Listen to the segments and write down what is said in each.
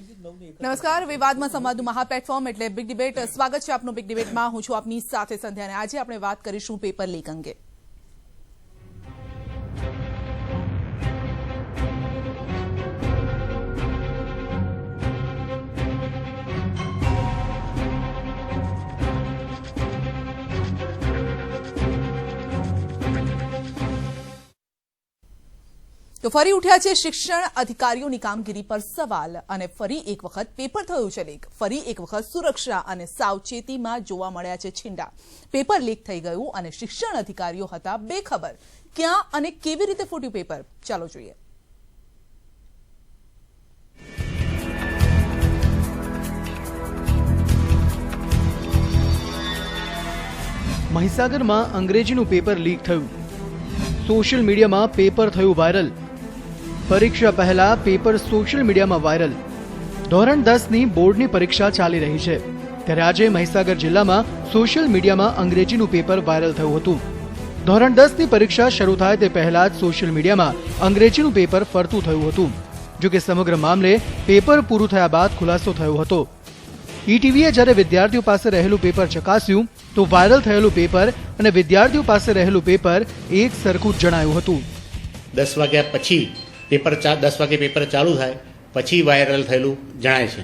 નમસ્કાર, વિવાદમાં સંવાદનું મહા પ્લેટફોર્મ એટલે બિગ ડિબેટ. સ્વાગત છે આપનું બિગ ડિબેટમાં. હું છું આપની સાથે સંધ્યા અને આજે આપણે વાત કરીશું પેપર લીક અંગે. તો ફરી ઉઠ્યા છે શિક્ષણ અધિકારીઓની કામગીરી પર સવાલ અને ફરી એક વખત પેપર થયું છે લીક. ફરી એક વખત સુરક્ષા અને સાવચેતીમાં જોવા મળ્યા છે છીંડા. પેપર લીક થઈ ગયું અને શિક્ષણ અધિકારીઓ હતા બેખબર. ક્યાં અને કેવી રીતે ફૂટ્યું પેપર, ચાલો જોઈએ. મહીસાગરમાં અંગ્રેજીનું પેપર લીક થયું. સોશિયલ મીડિયામાં પેપર થયું વાયરલ. પરીક્ષા પહેલા પેપર સોશિયલ મીડિયામાં વાયરલ. ધોરણ 10ની બોર્ડની પરીક્ષા ચાલી રહી છે ત્યારે આજે મહીસાગર જિલ્લામાં સોશિયલ મીડિયામાં અંગ્રેજીનું પેપર વાયરલ થયું હતું. ધોરણ 10ની પરીક્ષા શરૂ થાય તે પહેલા જ સોશિયલ મીડિયામાં અંગ્રેજીનું પેપર ફરતું થયું હતું. જો કે સમગ્ર મામલે પેપર પૂરું થયા બાદ ખુલાસો થયો હતો. ઈટીવીએ જ્યારે વિદ્યાર્થીઓ પાસે રહેલું પેપર ચકાસ્યું તો વાયરલ થયેલું પેપર અને વિદ્યાર્થીઓ પાસે રહેલું પેપર એક સરખું જ જણાયું હતું. 10 વાગ્યા પછી પેપર 10 વાગે પેપર ચાલુ થાય પછી વાયરલ થયેલું જણાય છે.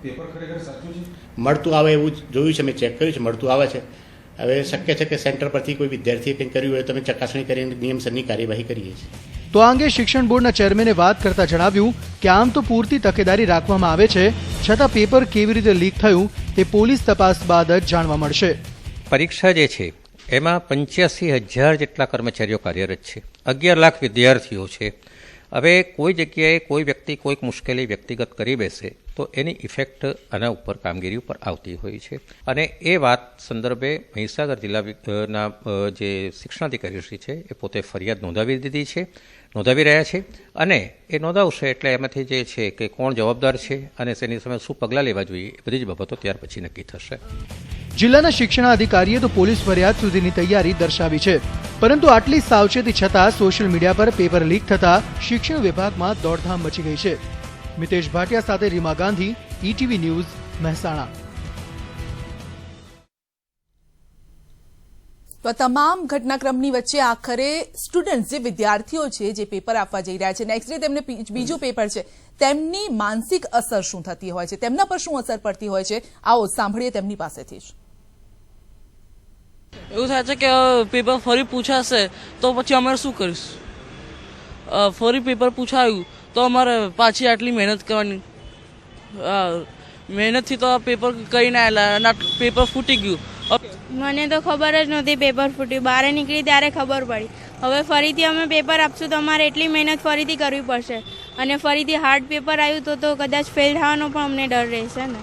પેપર ખરેખર સાચું છે? મળતું આવે એવું જોયું છે, મેં ચેક કર્યું છે, મળતું આવે છે. હવે શક્ય છે કે સેન્ટર પરથી કોઈ વિદ્યાર્થીએ કંઈ કર્યું હોય તો અમે ચકાસણી કરીને નિયમસરની કાર્યવાહી કરીએ છીએ. તો આ અંગે શિક્ષણ બોર્ડના ચેરમેને વાત કરતા જણાવ્યું કે આમ તો પૂરતી તકેદારી રાખવામાં આવે છે, છતાં પેપર કેવી રીતે લીક થયું તે પોલીસ તપાસ બાદ જ જાણવા મળશે. પરીક્ષા જે છે એમાં 85,000 જેટલા કર્મચારીઓ કાર્યરત છે, 11 લાખ વિદ્યાર્થીઓ છે. હવે કોઈ જગ્યાએ કોઈ વ્યક્તિ કોઈક મુશ્કેલી વ્યક્તિગત કરી બેસે તો એની ઇફેક્ટ આના ઉપર કામગીરી ઉપર આવતી હોય છે. અને એ વાત સંદર્ભે મહીસાગર જિલ્લાના જે શિક્ષણાધિકારીશ્રી છે એ પોતે ફરિયાદ નોંધાવી દીધી છે, નોંધાવી રહ્યા છે. અને એ નોંધાવશે એટલે એમાંથી જે છે કે કોણ જવાબદાર છે અને તેની સામે શું પગલાં લેવા જોઈએ એ બધી જ બાબતો ત્યાર પછી નક્કી થશે. જિલ્લાના શિક્ષણાધિકારીએ તો પોલીસ ફરિયાદ સુધીની તૈયારી દર્શાવી છે, પરંતુ આટલી સાવચેતી છતાં સોશિયલ મીડિયા પર પેપર લીક થતા શિક્ષણ વિભાગમાં દોડધામ મચી ગઈ છે. મિતેશ ભાટિયા સાથે રીમા ગાંધી, ઈટીવી ન્યૂઝ, મહેસાણા. તો તમામ ઘટનાક્રમની વચ્ચે આખરે સ્ટુડન્ટ જે વિદ્યાર્થીઓ છે જે પેપર આપવા જઈ રહ્યા છે, નેક્સ્ટ ડે તેમને બીજું પેપર છે, તેમની માનસિક અસર શું થતી હોય છે, તેમના પર શું અસર પડતી હોય છે, આવો સાંભળીએ તેમની પાસેથી જ. એવું થાય છે કે પેપર ફરી પૂછાશે તો પછી અમારે શું કરીશું? ફરી પેપર પૂછાયું તો અમારે પાછી આટલી મહેનત કરવાની, મહેનતથી તો પેપર કઈ ના આવેલા, પેપર ફૂટી ગયું. મને તો ખબર જ નહોતી પેપર ફૂટ્યું, બહાર નીકળી ત્યારે ખબર પડી. હવે ફરીથી અમે પેપર આપશું તો અમારે એટલી મહેનત ફરીથી કરવી પડશે અને ફરીથી હાર્ડ પેપર આવ્યું તો કદાચ ફેલ થવાનો પણ અમને ડર રહેશે ને.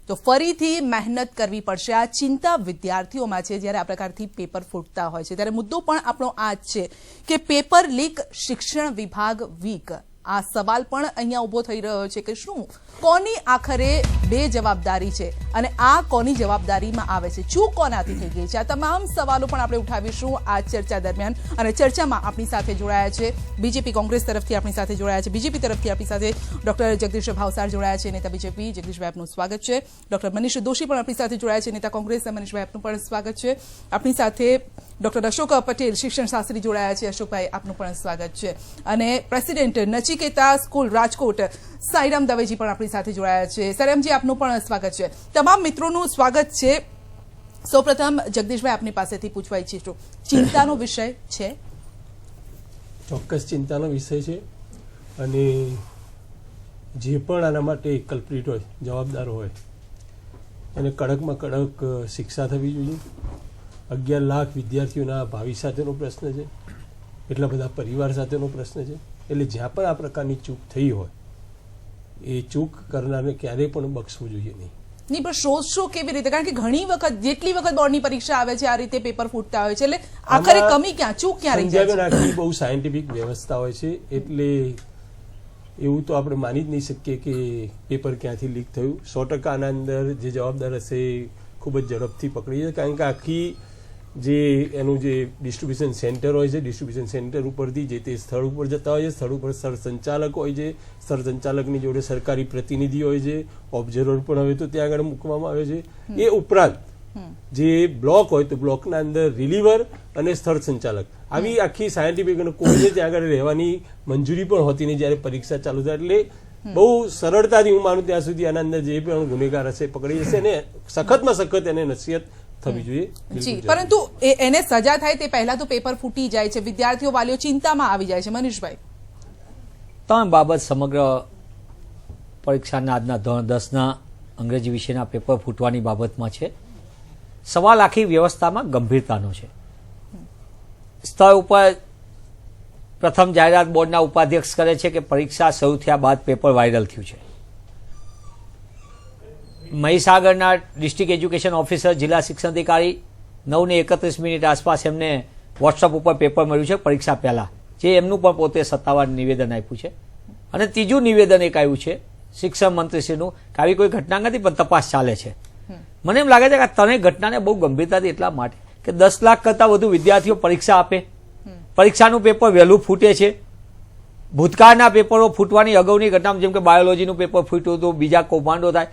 તો ફરીથી મહેનત કરવી પડશે, આ ચિંતા વિદ્યાર્થીઓમાં છે જ્યારે આ પ્રકારથી પેપર ફૂટતા હોય છે. ત્યારે મુદ્દો પણ આપણો આ જ છે કે પેપર લીક, શિક્ષણ વિભાગ વીક. આ સવાલ પણ અહીંયા ઉભો થઈ રહ્યો છે કે શું કોની આખરે બે જવાબદારી છે અને આ કોની જવાબદારીમાં આવે છે, ચૂક કોનાથી થઈ ગઈ છે? આ તમામ સવાલો પણ આપણે ઉઠાવીશું આ ચર્ચા દરમિયાન. અને ચર્ચામાં આપણી સાથે જોડાયા છે બીજેપી, કોંગ્રેસ તરફથી આપણી સાથે જોડાયા છે, બીજેપી તરફથી આપણી સાથે ડોક્ટર જગદીશ ભાવસાર જોડાયા છે, નેતા બીજેપી. જગદીશભાઈ આપનું સ્વાગત છે. ડોક્ટર મનીષ દોશી પણ આપણી સાથે જોડાયા છે, નેતા કોંગ્રેસ. મનીષભાઈ આપનું પણ સ્વાગત છે. આપણી સાથે ડોક્ટર અશોક પટેલ, શિક્ષણ શાસ્ત્રી જોડાયા છે. અશોકભાઈ આપનું પણ સ્વાગત છે. અને પ્રેસિડેન્ટ નચિકેતા સ્કૂલ રાજકોટ સાઈરામ દવેજી પણ આપણી સાથે જોડાયા છે. સાઈરામજી આપનું પણ સ્વાગત છે. તમામ મિત્રોનું સ્વાગત છે. સૌપ્રથમ જગદીશભાઈ આપની પાસેથી પૂછવા ઈચ્છીશું, ચિંતાનો વિષય છે? ચોક્કસ ચિંતાનો વિષય છે અને જે પણ આના માટે કલ્પ્રિટ હોય, જવાબદાર હોય, એને કડકમાં કડક શિક્ષા થવી જોઈએ. 11 લાખ વિદ્યાર્થીઓના ભાવિ સાથેનો પ્રશ્ન છે, એટલા બધા પરિવાર સાથેનો પ્રશ્ન છે. એટલે જ્યાં પણ આ પ્રકારની ચૂક થઈ હોય એ ચૂક કરનારને ક્યારેય પણ બક્ષવું જોઈએ નહીં. પણ શોધશો કેવી રીતે? કારણ કે ઘણી વખત જેટલી વખત બોર્ડની પરીક્ષા આવે છે આ રીતે પેપર ફૂટતા હોય છે, એટલે આખરે કમી ક્યાં, ચૂક ક્યાં રહી જાય છે? આખી બહુ સાયન્ટિફિક વ્યવસ્થા હોય છે, એટલે એવું તો આપણે માની જ નહીં શકીએ કે પેપર ક્યાંથી લીક થયું. 100% આના અંદર જે જવાબદાર હશે ખૂબ જ ઝડપથી પકડી જાય, કારણ કે આખી જે એનું જે ડિસ્ટ્રીબ્યુશન સેન્ટર હોય છે, ડિસ્ટ્રીબ્યુશન સેન્ટર ઉપરથી જે તે સ્થળ ઉપર જતા હોય છે, સ્થળ ઉપર સ્થળ સંચાલક હોય છે, સ્થળ સંચાલકની જોડે સરકારી પ્રતિનિધિ હોય છે, ઓબ્ઝર્વર પણ હવે તો ત્યાં આગળ મૂકવામાં આવે છે. એ ઉપરાંત જે બ્લોક હોય તો બ્લોકના અંદર રિલીવર અને સ્થળ સંચાલક આવી આખી સાયન્ટિફિક અને કોઈને ત્યાં આગળ રહેવાની મંજૂરી પણ હોતી નહીં જ્યારે પરીક્ષા ચાલુ થાય. એટલે બહુ સરળતાથી હું માનું ત્યાં સુધી આના અંદર જે પણ ગુનેગાર હશે પકડી જશે અને સખતમાં સખત એને નસીહત થવી જોઈએ. જી, પરંતુ એને સજા થાય તે પહેલા તો પેપર ફૂટી જાય છે, વિદ્યાર્થીઓ વાલીઓ ચિંતામાં આવી જાય છે. મનીષભાઈ, ત્રણ બાબત સમગ્ર પરીક્ષાના આજના ધોરણ 10ના અંગ્રેજી વિષયના પેપર ફૂટવાની બાબતમાં છે. સવાલ આખી વ્યવસ્થામાં ગંભીરતાનો છે. સ્થળ ઉપર પ્રથમ જાહેરાત બોર્ડના ઉપાધ્યક્ષ કરે છે કે પરીક્ષા શરૂ થયા બાદ પેપર વાયરલ થયું છે. મહીસાગરના ડિસ્ટ્રિક્ટ એજ્યુકેશન ઓફિસર જિલ્લા શિક્ષણ અધિકારી 9:31 આસપાસ એમને વોટ્સઅપ ઉપર પેપર મળ્યું છે પરીક્ષા પહેલા, જે એમનું પણ પોતે સત્તાવાર નિવેદન આપ્યું છે. અને ત્રીજું નિવેદન એક આવ્યું છે શિક્ષણ મંત્રીશ્રીનું કે આવી કોઈ ઘટના નથી પણ તપાસ ચાલે છે. મને એમ લાગે છે કે આ ત્રણેય ઘટનાને બહુ ગંભીરતાથી એટલા માટે કે 10 લાખ કરતાં વધુ વિદ્યાર્થીઓ પરીક્ષા આપે, પરીક્ષાનું પેપર વહેલું ફૂટે છે. ભૂતકાળના પેપરો ફૂટવાની અગાઉની ઘટના જેમ કે બાયોલોજીનું પેપર ફૂટ્યું હતું, બીજા કૌભાંડો થાય.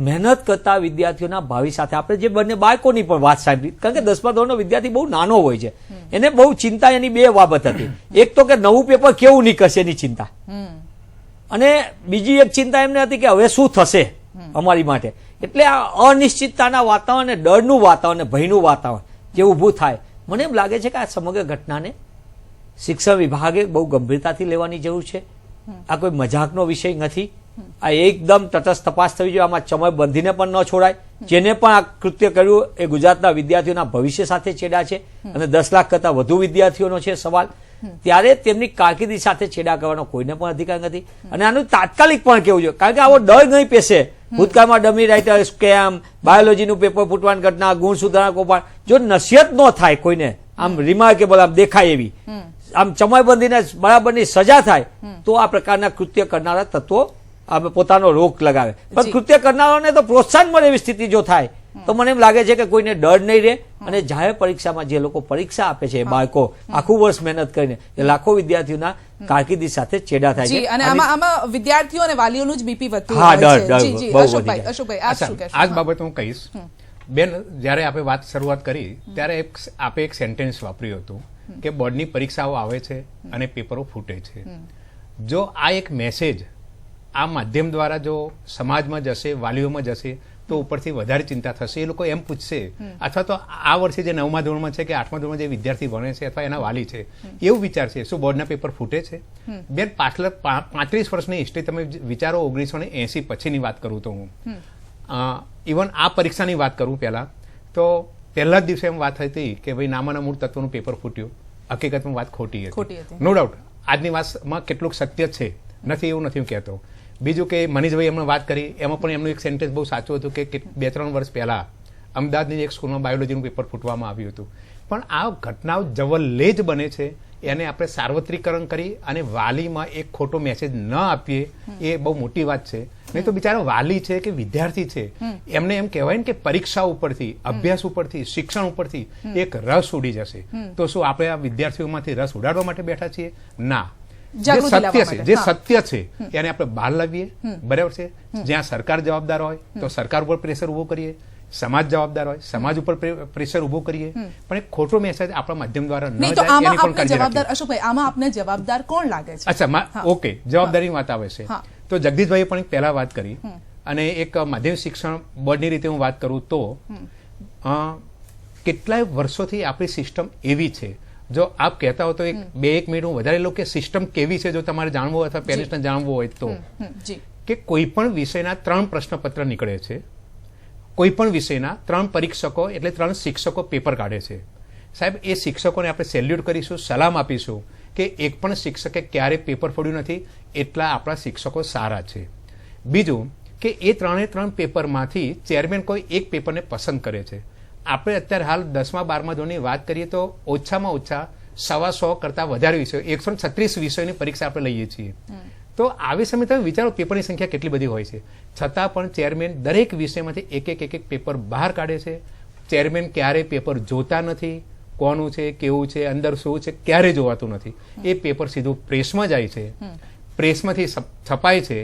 મહેનત કરતા વિદ્યાર્થીઓના ભાવિ સાથે આપણે જે બંને બાળકોની પણ વાત સાંભળી, કારણ કે 10મા ધોરણનો વિદ્યાર્થી બહુ નાનો હોય છે, એને બહુ ચિંતા એની બે બાબત હતી. એક તો કે નવું પેપર કેવું નીકળશે એની ચિંતા, અને બીજી એક ચિંતા એમને હતી કે હવે શું થશે અમારી માટે. એટલે આ અનિશ્ચિતતાના વાતાવરણ, ડરનું વાતાવરણ, ભયનું વાતાવરણ જે ઊભું થાય, મને એમ લાગે છે કે આ સમગ્ર ઘટનાને શિક્ષણ વિભાગે બહુ ગંભીરતાથી લેવાની જરૂર છે. આ કોઈ મજાકનો વિષય નથી. આ એકદમ તટસ્થ તપાસ થવી જોઈએ. આમાં ચમરબંધીને પણ ન છોડાય. જેને પણ આ કૃત્ય કર્યું એ ગુજરાતના વિદ્યાર્થીઓના ભવિષ્ય સાથે છેડા છે અને 10 લાખ કરતાં વધુ વિદ્યાર્થીઓનો છે સવાલ. ત્યારે તેમની કારકિર્દી સાથે છેડા કરવાનો કોઈને પણ અધિકાર નથી. અને આનું તાત્કાલિક પણ કેવું જોઈએ, કારણ કે આવો ડર નહીં પેશે. ભૂતકાળમાં ડમી રાઇટર સ્કેમ, બાયોલોજીનું પેપર ફૂટવાની ઘટના, ગુણ સુધારણા કૌભાંડ, જો નસીહત ન થાય કોઈને આમ રિમાર્કેબલ આમ દેખાય એવી, આમ ચમરબંધીને બરાબરની સજા થાય તો આ પ્રકારના કૃત્ય કરનારા તત્વો પોતાનો રોક લગાવે. પણ કૃત્ય કરનારાઓને તો પ્રોત્સાહન મળે એવી સ્થિતિ જો થાય તો મને એમ લાગે છે કે કોઈને ડર નહીં રહે. અને જાહેર પરીક્ષામાં જે લોકો પરીક્ષા આપે છે એ બાળકો આખું વર્ષ મહેનત કરીને એ લાખો વિદ્યાર્થીઓના કારકિર્દી સાથે છેડા થાય છે. અને આમાં વિદ્યાર્થીઓ અને વાલીઓનું જ બીપી વધતું હા, હોય છે. ડર જી, જી, બહુ અશોકભાઈ, વધી અશોકભાઈ, આપ શું કહેશો? આ જ બાબત હું કહીશ. બેન, જ્યારે આપણે વાત શરૂઆત કરી ત્યારે આપે એક સેન્ટેન્સ વાપર્યું હતું કે બોર્ડની પરીક્ષાઓ આવે છે અને પેપરો ફૂટે છે. જો આ એક મેસેજ આ માધ્યમ દ્વારા જો સમાજમાં જશે, વાલીઓમાં જશે, તો ઉપરથી વધારે ચિંતા થશે. એ લોકો એમ પૂછશે, અથવા તો આ વર્ષે જે 9મા ધોરણમાં છે કે 8મા ધોરણમાં જે વિદ્યાર્થી ભણે છે અથવા એના વાલી છે એવું વિચારશે શું બોર્ડના પેપર ફૂટે છે? બેન, પાછળ 35 વર્ષની હિસ્ટ્રી તમે વિચારો. 1980 પછીની વાત કરું તો હું ઇવન આ પરીક્ષાની વાત કરું પહેલા તો પહેલા જ દિવસે એમ વાત હતી કે ભાઈ નામાના મૂળ તત્વનું પેપર ફૂટ્યું. હકીકતમાં વાત ખોટી હતી, નો ડાઉટ. આજની વાતમાં કેટલુંક સત્ય છે, નથી એવું નથી હું કહેતો. બીજું કે મનીષભાઈ એમણે વાત કરી, એમાં પણ એમનું એક સેન્ટેન્સ બહુ સાચું હતું કે 2-3 વર્ષ પહેલા અમદાવાદની એક સ્કૂલમાં બાયોલોજીનું પેપર ફૂટવામાં આવ્યું હતું. પણ આ ઘટનાઓ જવલ્લે જ બને છે, એને આપણે સાર્વત્રિકરણ કરી અને વાલીમાં એક ખોટો મેસેજ ન આપીએ એ બહુ મોટી વાત છે. નહીં તો બિચારા વાલી છે કે વિદ્યાર્થી છે એમને એમ કહેવાય ને કે પરીક્ષા ઉપરથી, અભ્યાસ ઉપરથી, શિક્ષણ ઉપરથી એક રસ ઉડી જશે. તો શું આપણે આ વિદ્યાર્થીઓમાંથી રસ ઉડાડવા માટે બેઠા છીએ? ના. જે સત્ય છે એને આપણે બહાર લાવીએ, બરાબર છે. જ્યાં સરકાર જવાબદાર હોય તો સરકાર ઉપર પ્રેશર ઉભો કરીએ, સમાજ જવાબદાર હોય સમાજ ઉપર પ્રેશર ઉભો કરીએ, પણ એક ખોટો મેસેજ આપણા માધ્યમ દ્વારા ન જાય એની પણ કાળજી રાખીએ. અશોકભાઈ, આમાં આપને જવાબદાર કોણ લાગે છે? અચ્છા, ઓકે, જવાબદારીની વાત આવે છે તો જગદીશભાઈએ પણ પહેલા વાત કરી અને એક માધ્યમિક શિક્ષણ બોર્ડની રીતે હું વાત કરું તો કેટલાય વર્ષોથી આપણી સિસ્ટમ એવી છે. જો આપ કહેતા હો તો એક મિનિટ હું વધારે લઉં કે સિસ્ટમ કેવી છે જો તમારે જાણવું હોય અથવા પેરેન્ટ્સને જાણવું હોય તો, કે કોઈ પણ વિષયના 3 પ્રશ્નપત્ર નીકળે છે. કોઈ પણ વિષયના 3 પરીક્ષકો એટલે 3 શિક્ષકો પેપર કાઢે છે. સાહેબ, એ શિક્ષકોને આપણે સેલ્યુટ કરીશું, સલામ આપીશું કે એક પણ શિક્ષકે ક્યારેય પેપર ફોડ્યું નથી, એટલા આપણા શિક્ષકો સારા છે. બીજું કે એ 3 પેપરમાંથી ચેરમેન કોઈ એક પેપરને પસંદ કરે છે. આપણે અત્યારે હાલ 10મા-12મા ધોરણની વાત કરીએ તો ઓછામાં ઓછા 100 કરતાં વધારે વિષયો, 136 વિષયોની પરીક્ષા આપણે લઈએ છીએ. તો આવી સમય તમે વિચારો પેપરની સંખ્યા કેટલી બધી હોય છે, છતાં પણ ચેરમેન દરેક વિષયમાંથી એક પેપર બહાર કાઢે છે, ચેરમેન ક્યારે પેપર જોતા નથી, કોનું છે, કેવું છે, અંદર શું છે, ક્યારે જોવાતું નથી. એ પેપર સીધું પ્રેસમાં જાય છે, પ્રેસમાંથી છપાય છે,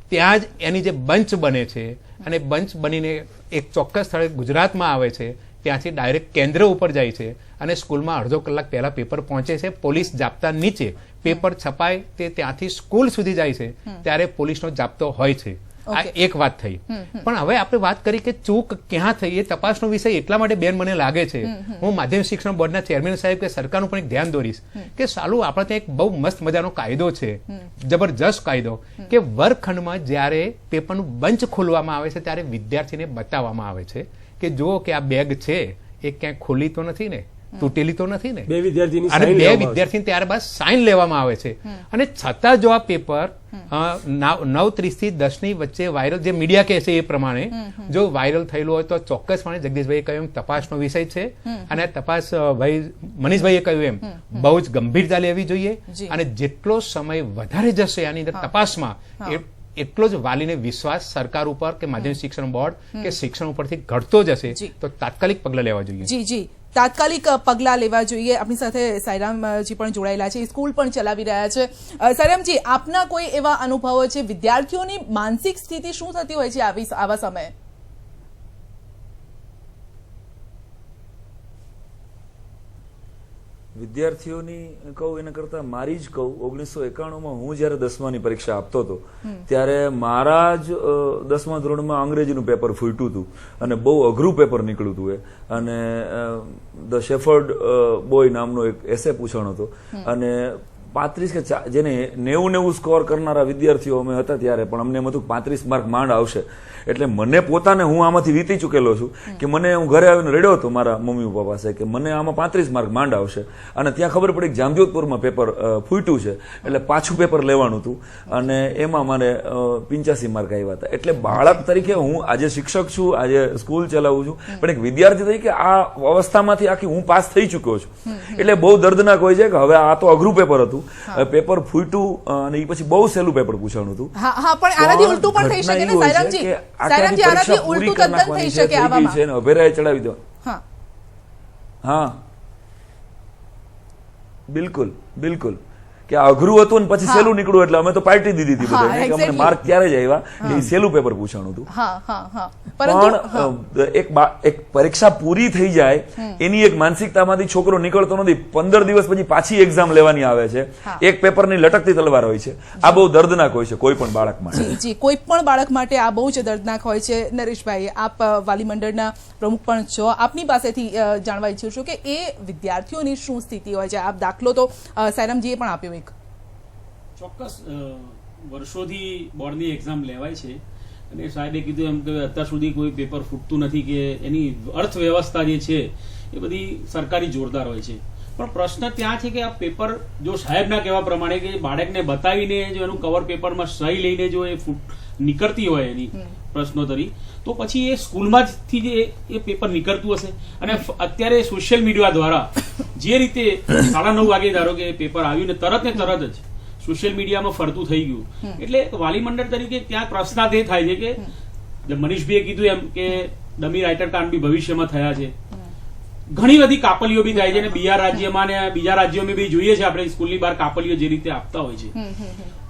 ત્યાં જ એની જે બંચ બને છે અને બંચ બનીને એક ચોક્કસ સ્થળે ગુજરાતમાં આવે છે, ત્યાંથી ડાયરેક્ટ કેન્દ્ર ઉપર જાય છે અને સ્કૂલમાં અડધો કલાક પહેલા પેપર પહોંચે છે. પોલીસ જાપ્તા નીચે પેપર છપાય તે ત્યાંથી સ્કૂલ સુધી જાય છે ત્યારે પોલીસનો જાપ્તો હોય છે. આ એક વાત થઈ. પણ હવે આપણે વાત કરી કે ચૂક ક્યાં થઈ, એ તપાસનો વિષય એટલા માટે બેન મને લાગે છે, હું માધ્યમિક શિક્ષણ બોર્ડના ચેરમેન સાહેબ કે સરકારનું પણ એક ધ્યાન દોરીશ કે સાલું આપણે ત્યાં એક બહુ મસ્ત મજાનો કાયદો છે, જબરજસ્ત કાયદો, કે વર્ગખંડમાં જ્યારે પેપરનું બંચ ખોલવામાં આવે છે ત્યારે વિદ્યાર્થીને બતાવવામાં આવે છે કે જુઓ કે આ બેગ છે એ ક્યાંય ખોલી તો નથી ને, તૂટેલી તો નથી ને, બે વિદ્યાર્થીની અને સાઈન બે લેવામાં વિદ્યાર્થી ત્યારબાદ સાઈન લેવામાં આવે છે. અને છતાં જો આ પેપર 9:30 થી 10 ની વચ્ચે વાયરલ, જે મીડિયા કહે છે એ પ્રમાણે જો વાયરલ થયેલું હોય તો ચોક્કસપણે જગદીશભાઈએ કહ્યું એમ તપાસનો વિષય છે અને તપાસ ભાઈ મનીષભાઈએ કહ્યું એમ બહુ જ ગંભીરતા લેવી જોઈએ. અને જેટલો સમય વધારે જશે આની અંદર તપાસમાં એટલો જ વાલીને વિશ્વાસ સરકાર ઉપર કે માધ્યમિક શિક્ષણ બોર્ડ કે શિક્ષણ ઉપરથી ઘટતો જશે. તો તાત્કાલિક પગલાં લેવા જોઈએ. જી તાત્કાલિક પગલાં લેવા જોઈએ. આપણી સાથે સાયરામજી પણ જોડાયેલા છે, સ્કૂલ પણ ચલાવી રહ્યા છે. સાયરામજી, આપના કોઈ એવા અનુભવો છે? વિદ્યાર્થીઓની માનસિક સ્થિતિ શું થતી હોય છે આવા સમયે? વિદ્યાર્થીઓની કહું એના કરતા મારી જ કહું, 1991માં હું જયારે 10માની પરીક્ષા આપતો હતો ત્યારે મારા જ 10મા ધોરણમાં અંગ્રેજીનું પેપર ફૂટ્યું હતું અને બહુ અઘરું પેપર નીકળ્યું હતું એ. અને ધ શેફર્ડ બોય નામનો એક એસે પૂછાણો હતો અને 35 કે જેને 90 સ્કોર કરનારા વિદ્યાર્થીઓ અમે હતા ત્યારે, પણ અમને એમ હતું 35 માર્ક માંડ આવશે. એટલે મને પોતાને, હું આમાંથી વીતી ચૂકેલો છું કે મને, હું ઘરે આવીને રડ્યો હતો મારા મમ્મી પપ્પા પાસે કે મને આમાં 35 માર્ક માંડ આવશે. અને ત્યાં ખબર પડી કે જામજોધપુરમાં પેપર ફૂટ્યું છે એટલે પાછું પેપર લેવાનું હતું અને એમાં મારે 85 માર્ક આવ્યા હતા. એટલે બાળક તરીકે હું આજે શિક્ષક છું, આજે સ્કૂલ ચલાવું છું, પણ એક વિદ્યાર્થી તરીકે આ અવસ્થામાંથી આખી હું પાસ થઈ ચૂક્યો છું. એટલે બહુ દર્દનાક હોય છે કે હવે આ તો અઘરું પેપર હતું, પેપર ફૂટ્યું અને એ પછી બહુ સહેલું પેપર પૂછાણું હતું. હા, પણ આનાથી ઉલટું પણ થઈ શકે ને સાયરામજી? સાયરામજી, આનાથી ઉલટું તદ્દન થઈ શકે આવામાં. છે ને અભેરાય ચડાવી દો. હા બિલકુલ બિલકુલ, કે અઘરું હતું ને પછી સહેલું નીકળ્યું એટલે અમે તો પાર્ટી દીધી હતી બધાને કે અમને માર્ક ક્યારે જ આવ્યા, એ સહેલું પેપર પૂછાણું હતું. પણ એક પરીક્ષા પૂરી થઈ જાય એની એક માનસિકતામાંથી છોકરો નીકળતો નથી. 15 દિવસ પછી પાછી એક્ઝામ લેવાની આવે છે, એક પેપરની લટકતી તલવાર હોય છે. આ બહુ દર્દનાક હોય છે કોઈ પણ બાળક માટે. જી, કોઈ પણ બાળક માટે આ બહુ જ દર્દનાક હોય છે. નરેશભાઈ, આપ વાલી મંડળના પ્રમુખ પણ છો, આપની પાસેથી જાણવા ઈચ્છું છું કે એ વિદ્યાર્થીઓની શું સ્થિતિ હોય છે? આપ દાખલો તો સાયરામજીએ પણ આપ્યો. ચોક્કસ વર્ષોથી બોર્ડની એક્ઝામ લેવાય છે અને સાહેબે કીધું એમ કે અત્યાર સુધી કોઈ પેપર ફૂટતું નથી, કે એની અર્થવ્યવસ્થા જે છે એ બધી સરકારી જોરદાર હોય છે. પણ પ્રશ્ન ત્યાં છે કે આ પેપર જો સાહેબના કહેવા પ્રમાણે કે બાળકને બતાવીને જો એનું કવર પેપરમાં સહી લઈને જો એ નીકળતી હોય એની પ્રશ્નોત્તરી, તો પછી એ સ્કૂલમાંથી જ એ પેપર નીકળતું હશે. અને અત્યારે સોશિયલ મીડિયા દ્વારા જે રીતે 9:30 વાગે ધારો કે પેપર આવ્યું ને તરત જ સોશિયલ મીડિયામાં ફરતું થઈ ગયું, એટલે વાલી મંડળ તરીકે ત્યાં પ્રશ્નાર્થ એ થાય છે કે મનીષભાઈએ કીધું એમ કે ડમી રાઇટર કાંડ બી ભવિષ્યમાં થયા છે, ઘણી બધી કાપલીઓ બી થાય છે, અને બિહાર રાજ્યમાં ને બીજા રાજ્યોમાં બી જોઈએ છે આપણે સ્કૂલની બહાર કાપલીઓ જે રીતે આપતા હોય છે.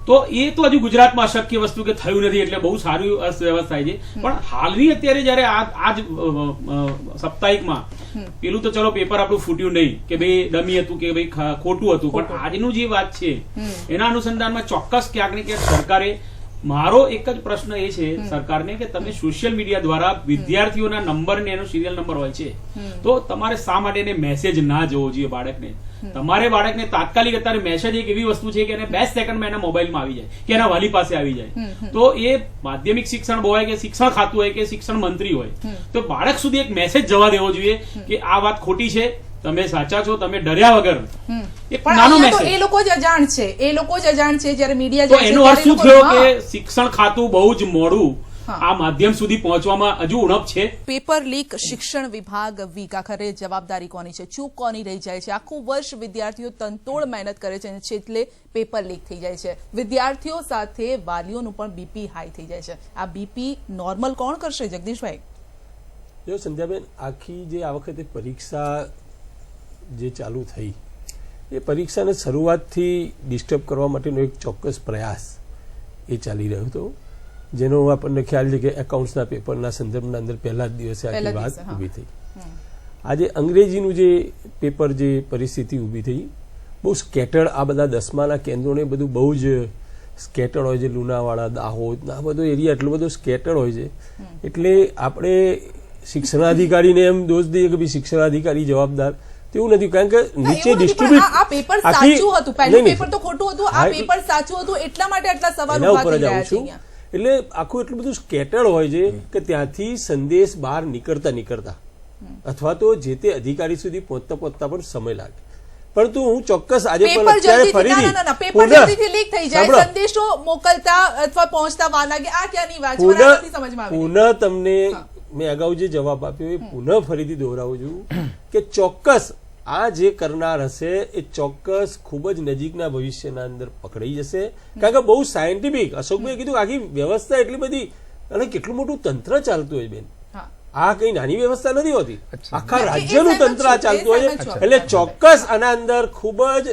તો એ તો હજુ ગુજરાતમાં અશક્ય વસ્તુ કે થયું નથી, એટલે બહુ સારી અર્થવ્યવસ્થા થાય છે. પણ હાલની અત્યારે જયારે આજ સાપ્તાહિકમાં પેલું તો ચલો પેપર આપણું ફૂટ્યું નહીં કે ભાઈ ડમી હતું કે ભાઈ ખોટું હતું, પણ આજનું જે વાત છે એના અનુસંધાનમાં ચોક્કસ ક્યાંક ને ક્યાંક સરકારે, મારો એક જ પ્રશ્ન એ છે સરકારને કે તમે સોશિયલ મીડિયા દ્વારા વિદ્યાર્થીઓના નંબર ને એનો સિરિયલ નંબર હોય છે, તો તમારે શા માટે એને મેસેજ ના જવો જોઈએ બાળકને? તમારે બાળકને તાત્કાલિક અત્યારે મેસેજ એક એવી વસ્તુ છે કે એને 2 સેકન્ડમાં એના મોબાઈલમાં આવી જાય કે એના વાલી પાસે આવી જાય. તો એ માધ્યમિક શિક્ષણ હોય કે શિક્ષણ ખાતું હોય કે શિક્ષણ મંત્રી હોય, તો બાળક સુધી એક મેસેજ જવા દેવો જોઈએ કે આ વાત ખોટી છે, તમે સાચા છો, તમે ડર્યા વગર. એક નાનો મેસેજ. એ લોકો જ અજાણ છે, એ લોકો જ અજાણ છે. જ્યારે મીડિયા જાય છે એનો અર્થ શું થયો કે શિક્ષણ ખાતું બહુ જ મોડું આ માધ્યમ સુધી પહોંચવામાં હજુ ઉણપ છે. પેપર લીક શિક્ષણ વિભાગ વીક, આખરે જવાબદારી કોની છે? ચૂક કોની રહી જાય છે? આખું વર્ષ વિદ્યાર્થીઓ તનતોડ મહેનત કરે છે અને છેલ્લે પેપર લીક થઈ જાય છે. વિદ્યાર્થીઓ સાથે વાલીઓનું પણ બીપી હાઈ થઈ જાય છે. આ બીપી નોર્મલ કોણ કરશે જગદીશભાઈ? જો સંધ્યાબેન, આખી જે આ વખતે પરીક્ષા જે ચાલુ થઈ એ પરીક્ષાને શરૂઆતથી ડિસ્ટર્બ કરવા માટેનો એક ચોક્કસ પ્રયાસ એ ચાલી રહ્યો હતો, જેનો આપણને ખ્યાલ છે કે એકાઉન્ટ્સના પેપરના સંદર્ભના અંદર પહેલા જ દિવસે આખી વાત ઊભી થઈ. આજે અંગ્રેજીનું જે પેપર જે પરિસ્થિતિ ઊભી થઈ, બહુ સ્કેટર્ડ, આ બધા 10માના કેન્દ્રોને બધું બહુ જ સ્કેટર્ડ હોય છે, લુણાવાડા, દાહોદ, આ બધો એરિયા એટલો બધો સ્કેટર્ડ હોય છે, એટલે આપણે શિક્ષણાધિકારીને એમ દોષ દઈએ કે ભાઈ શિક્ષણાધિકારી જવાબદાર, તેવું નથી. કારણ કે નીચે ડિસ્ટ્રીબ્યુટ આ પેપર સાચું હતું, પહેલું પેપર તો ખોટું હતું, આ પેપર સાચું હતું, એટલા માટે આટલા સવાલ ઉભા થઈ રહ્યા છે. એટલે આખું એટલું બધું સ્કેટર્ડ હોય છે કે ત્યાંથી સંદેશ બહાર નીકળતા અથવા તો જે તે અધિકારી સુધી પહોંચતા પણ સમય લાગે. પરંતુ હું ચોક્કસ આજે પણ અત્યારે સંદેશો મોકલતા અથવા પહોંચતા વાર લાગે, આ ક્યાંની વાત છે? પુનઃ તમને મેં અગાઉ જે જવાબ આપ્યો એ પુનઃ ફરીથી દોહરાવું છું કે ચોક્કસ આ જે કરનાર હશે એ ચોક્કસ ખૂબ જ નજીકના ભવિષ્યના અંદર પકડાઈ જશે. કારણ કે બહુ સાયન્ટિફિક, અશોકભાઈ કીધું આખી વ્યવસ્થા એટલી બધી અને કેટલું મોટું તંત્ર ચાલતું હોય બેન, આ કઈ નાની વ્યવસ્થા નથી હોતી, આખા રાજ્યનું તંત્ર ચાલતું હોય છે. એટલે ચોક્કસ આના અંદર ખૂબ જ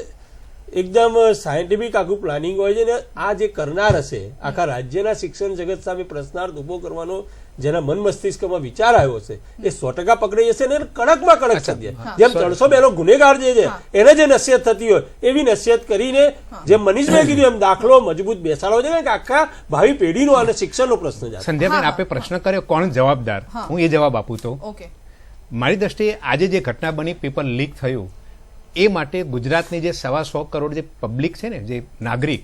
એકદમ સાયન્ટિફિક આખું પ્લાનિંગ હોય છે. ને આ જે કરનાર હશે, આખા રાજ્યના શિક્ષણ જગત સામે પ્રશ્નાર્થ ઉભો કરવાનો જેના મન મસ્તિષ્કમાં વિચાર આવ્યો છે એ 100% પકડાઈ જશે ને કડકમાં કડક સત્ય, જેમ 300 બેનો ગુનેગાર જે છે એને જે નસીહત થતી હોય એવી નસીહત કરીને, જેમ મનીષભાઈ કીધું એમ દાખલો મજબૂત બેસાડવો છે કે આખા ભાવિ પેઢીનો અને શિક્ષણનો પ્રશ્ન છે. સંધ્યાબેન, આપે પ્રશ્ન કર્યો કોણ જવાબદાર, હું એ જવાબ આપું તો મારી દ્રષ્ટિએ આજે જે ઘટના બની, પેપર લીક થયું, એ માટે ગુજરાતની જે 125 કરોડ જે પબ્લિક છે ને, જે નાગરિક,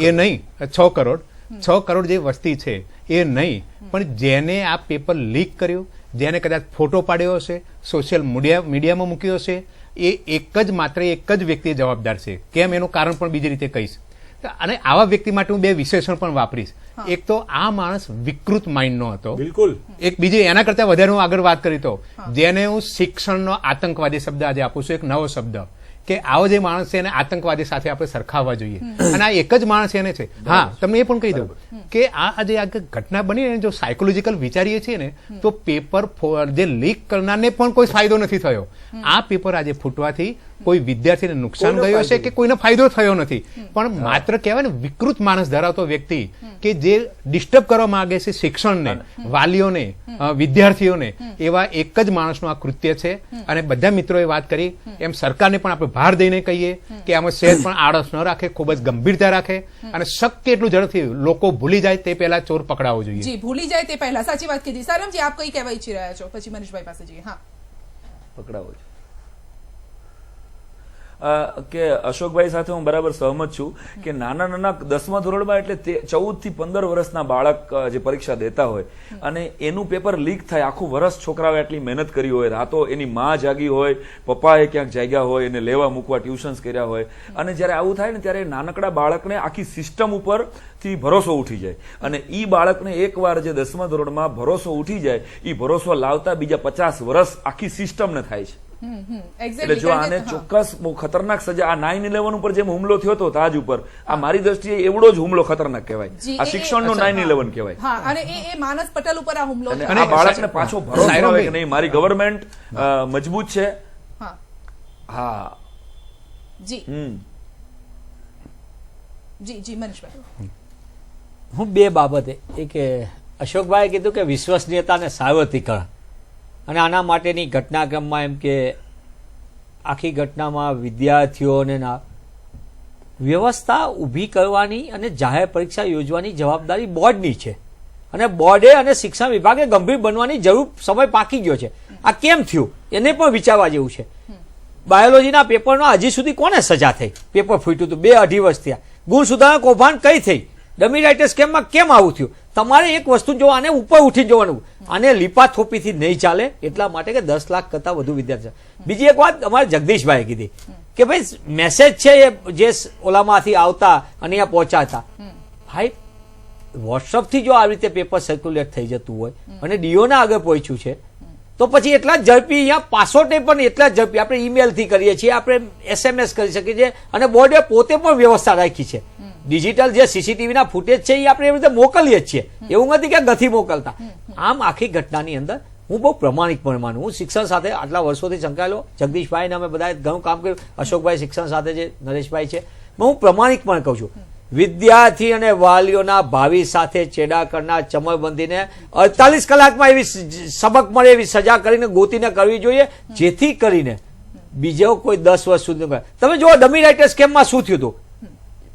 એ નહીં 6 કરોડ જે વસ્તી છે એ નહીં, પણ જેને આ પેપર લીક કર્યું, જેને કદાચ ફોટો પાડ્યો હશે, સોશિયલ મીડિયામાં મૂક્યો હશે, એ માત્ર એક જ વ્યક્તિ જવાબદાર છે. કેમ, એનું કારણ પણ બીજી રીતે કહીશ. અને આવા વ્યક્તિ માટે હું 2 વિશેષણ પણ વાપરીશ. એક તો આ માણસ વિકૃત માઇન્ડનો હતો, બિલકુલ. એક બીજી એના કરતા વધારે હું આગળ વાત કરી તો જેને હું શિક્ષણનો આતંકવાદી શબ્દ આજે આપું છું, એક નવો શબ્દ, કે આવો જે માણસ છે એને આતંકવાદી સાથે આપણે સરખાવવા જોઈએ. અને આ એક જ માણસ એને છે. હા, તમને એ પણ કહી દઉં કે આજે આ ઘટના બની ને, જો સાયકોલોજીકલ વિચારીએ છીએ ને તો પેપર જે લીક કરનારને પણ કોઈ ફાયદો નથી થયો. આ પેપર આજે ફૂટવાથી કોઈ વિદ્યાર્થીને નુકસાન ગયું હશે કે કોઈને ફાયદો થયો નથી, પણ માત્ર કહેવાય ને વિકૃત માણસ ધરાવતો વ્યક્તિ કે જે ડિસ્ટર્બ કરવા માંગે છે શિક્ષણને, વાલીઓને, વિદ્યાર્થીઓને, એવા એક જ માણસનું આ કૃત્ય છે. અને બધા મિત્રોએ વાત કરી એમ સરકારને પણ આપણે ભાર દઈને કહીએ કે આમાં સહેજ પણ આળસ ન રાખે, ખૂબ જ ગંભીરતા રાખે અને શક્ય એટલું ઝડપથી લોકો ભૂલી જાય તે પહેલા ચોર પકડાવવો જોઈએ. જી, ભૂલી જાય તે પહેલા, સાચી વાત કીધી. સારમજી, આપ કઈ કહેવા ઈચ્છી રહ્યા છો? પછી મનીષભાઈ પાસે જઈએ. હા, પકડાવો છો કે અશોકભાઈ સાથે હું બરાબર સહમત છું કે નાના 10મા ધોરણમાં એટલે 14 થી 15 વર્ષના બાળક જે પરીક્ષા દેતા હોય અને એનું પેપર લીક થાય, આખું વર્ષ છોકરાઓએ એટલી મહેનત કરી હોય, રાતો એની માં જાગી હોય, પપ્પાએ ક્યાંક જાગ્યા હોય, એને લેવા મૂકવા ટ્યુશન્સ કર્યા હોય, અને જ્યારે આવું થાય ને ત્યારે નાનકડા બાળકને આખી સિસ્ટમ ઉપરથી ભરોસો ઉઠી જાય. અને ઈ બાળકને એકવાર જે 10મા ધોરણમાં ભરોસો ઉઠી જાય, ઈ ભરોસો લાવતા બીજા 50 વર્ષ આખી સિસ્ટમને થાય છે. એટલે જો આને ચોક્કસ બહુ ખતરનાક સજા, આ 9/11 ઉપર જેમ હુમલો થયો હતો તાજ ઉપર, આ મારી દ્રષ્ટિએ એવડો જ હુમલો ખતરનાક કહેવાય. આ શિક્ષણનો 9/11 કહેવાય. હા, અને એ માનસ પટેલ ઉપર આ હુમલો, અને આ બાળકને પાછો ભરોસો આવે કે નહીં મારી ગવર્મેન્ટ મજબૂત છે. હા, જી જી જી મનીષભાઈ, હું 2 બાબતે, એક અશોકભાઈએ કીધું કે વિશ્વસનીયતા અને સાર્વત્રિકરણ, અને આના માટેની ઘટનાક્રમમાં એમ કે આખી ઘટનામાં વિદ્યાર્થીઓને વ્યવસ્થા ઊભી કરવાની અને જાહેર પરીક્ષા યોજવાની જવાબદારી બોર્ડની છે. અને બોર્ડે અને શિક્ષણ વિભાગે ગંભીર બનવાની જરૂર, સમય પાકી ગયો છે. આ કેમ થયું એને પણ વિચારવા જેવું છે. બાયોલોજીના પેપરમાં હજી સુધી કોને સજા થઈ? પેપર ફૂટ્યું હતું, 2-2.5 વર્ષ થયા. ગુણ સુધારણા કૌભાંડ કઈ થઈ? ડમી રાઇટર સ્કેમમાં કેમ આવું થયું? તમારે એક વસ્તુ જો આને ઉપર ઉઠી જવાનું, આને લીપા થોપીથી નહીં ચાલે. એટલા માટે કે 10 લાખ કરતા વધુ વિદ્યાર્થીઓ. બીજી એક વાત અમારે જગદીશભાઈ કીધી કે ભાઈ મેસેજ છે એ જે ઓલામાંથી આવતા અને અહીંયા પહોંચાડતા, ભાઈ વોટ્સઅપથી જો આવી રીતે પેપર સર્ક્યુલેટ થઈ જતું હોય અને ડીઓના આગળ પહોંચ્યું છે તો પછી એટલા જ ઝડપી અહીંયા પાસવર્ડને પણ એટલા જ ઝડપી આપણે ઈમેલથી કરીએ છીએ, આપણે SMS કરી શકીએ છીએ. અને બોર્ડે પોતે પણ વ્યવસ્થા રાખી છે. ડિજિટલ જે સીસીટીવીના ફૂટેજ છે એ આપણે એવી રીતે મોકલીએ જ છીએ, એવું નથી કે નથી મોકલતા. આમ આખી ઘટનાની અંદર હું બહુ પ્રમાણિકપણે માનું. હું શિક્ષણ સાથે આટલા વર્ષોથી સંકળાયેલો, જગદીશભાઈને અમે બધાએ ઘણું કામ કર્યું, અશોકભાઈ શિક્ષણ સાથે છે, નરેશભાઈ છે. હું પ્રમાણિકપણે કહું છું, વિદ્યાર્થી અને વાલીઓના ભાવિ સાથે ચેડા કરનાર ચમરબંધીને 48 કલાકમાં એવી સબક મળે એવી સજા કરીને ગોતીને કરવી જોઈએ, જેથી કરીને બીજો કોઈ 10 વર્ષ સુધી. તમે જુઓ ડમી રાઇટર સ્કેમમાં શું થયું હતું.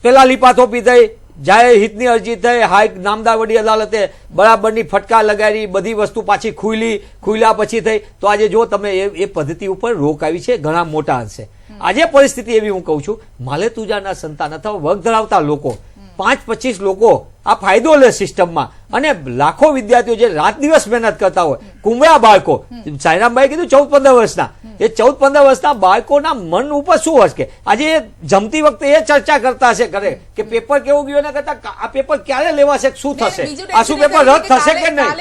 પેલા લીપાથોપી થઈ, જાહેર હિતની અરજી થઈ, હાઈ નામદાર વડી અદાલતે બરાબરની ફટકાર લગાડી, બધી વસ્તુ પાછી ખુલ્યા પછી થઈ. તો આજે જો તમે એ પદ્ધતિ ઉપર રોક આવી છે ઘણા મોટા અંશે. આજે પરિસ્થિતિ એવી, હું કહું છું, માલેતુજાના સંતાન અથવા વર્ગ ધરાવતા લોકો 5-25 લોકો આ ફાયદો લે સિસ્ટમમાં, અને લાખો વિદ્યાર્થીઓ જે રાત દિવસ મહેનત કરતા હોય, કુંવરા બાળકો, સાયરામભાઈ કીધું 14-15 વર્ષના, એ 14-15 વર્ષના બાળકોના મન ઉપર શું હશે? આજે જમતી વખતે એ ચર્ચા કરતા હશે કે પેપર કેવું ગયું એના કરતા આ પેપર ક્યારે લેવાશે, શું થશે, આ શું પેપર રદ થશે કે નહીં,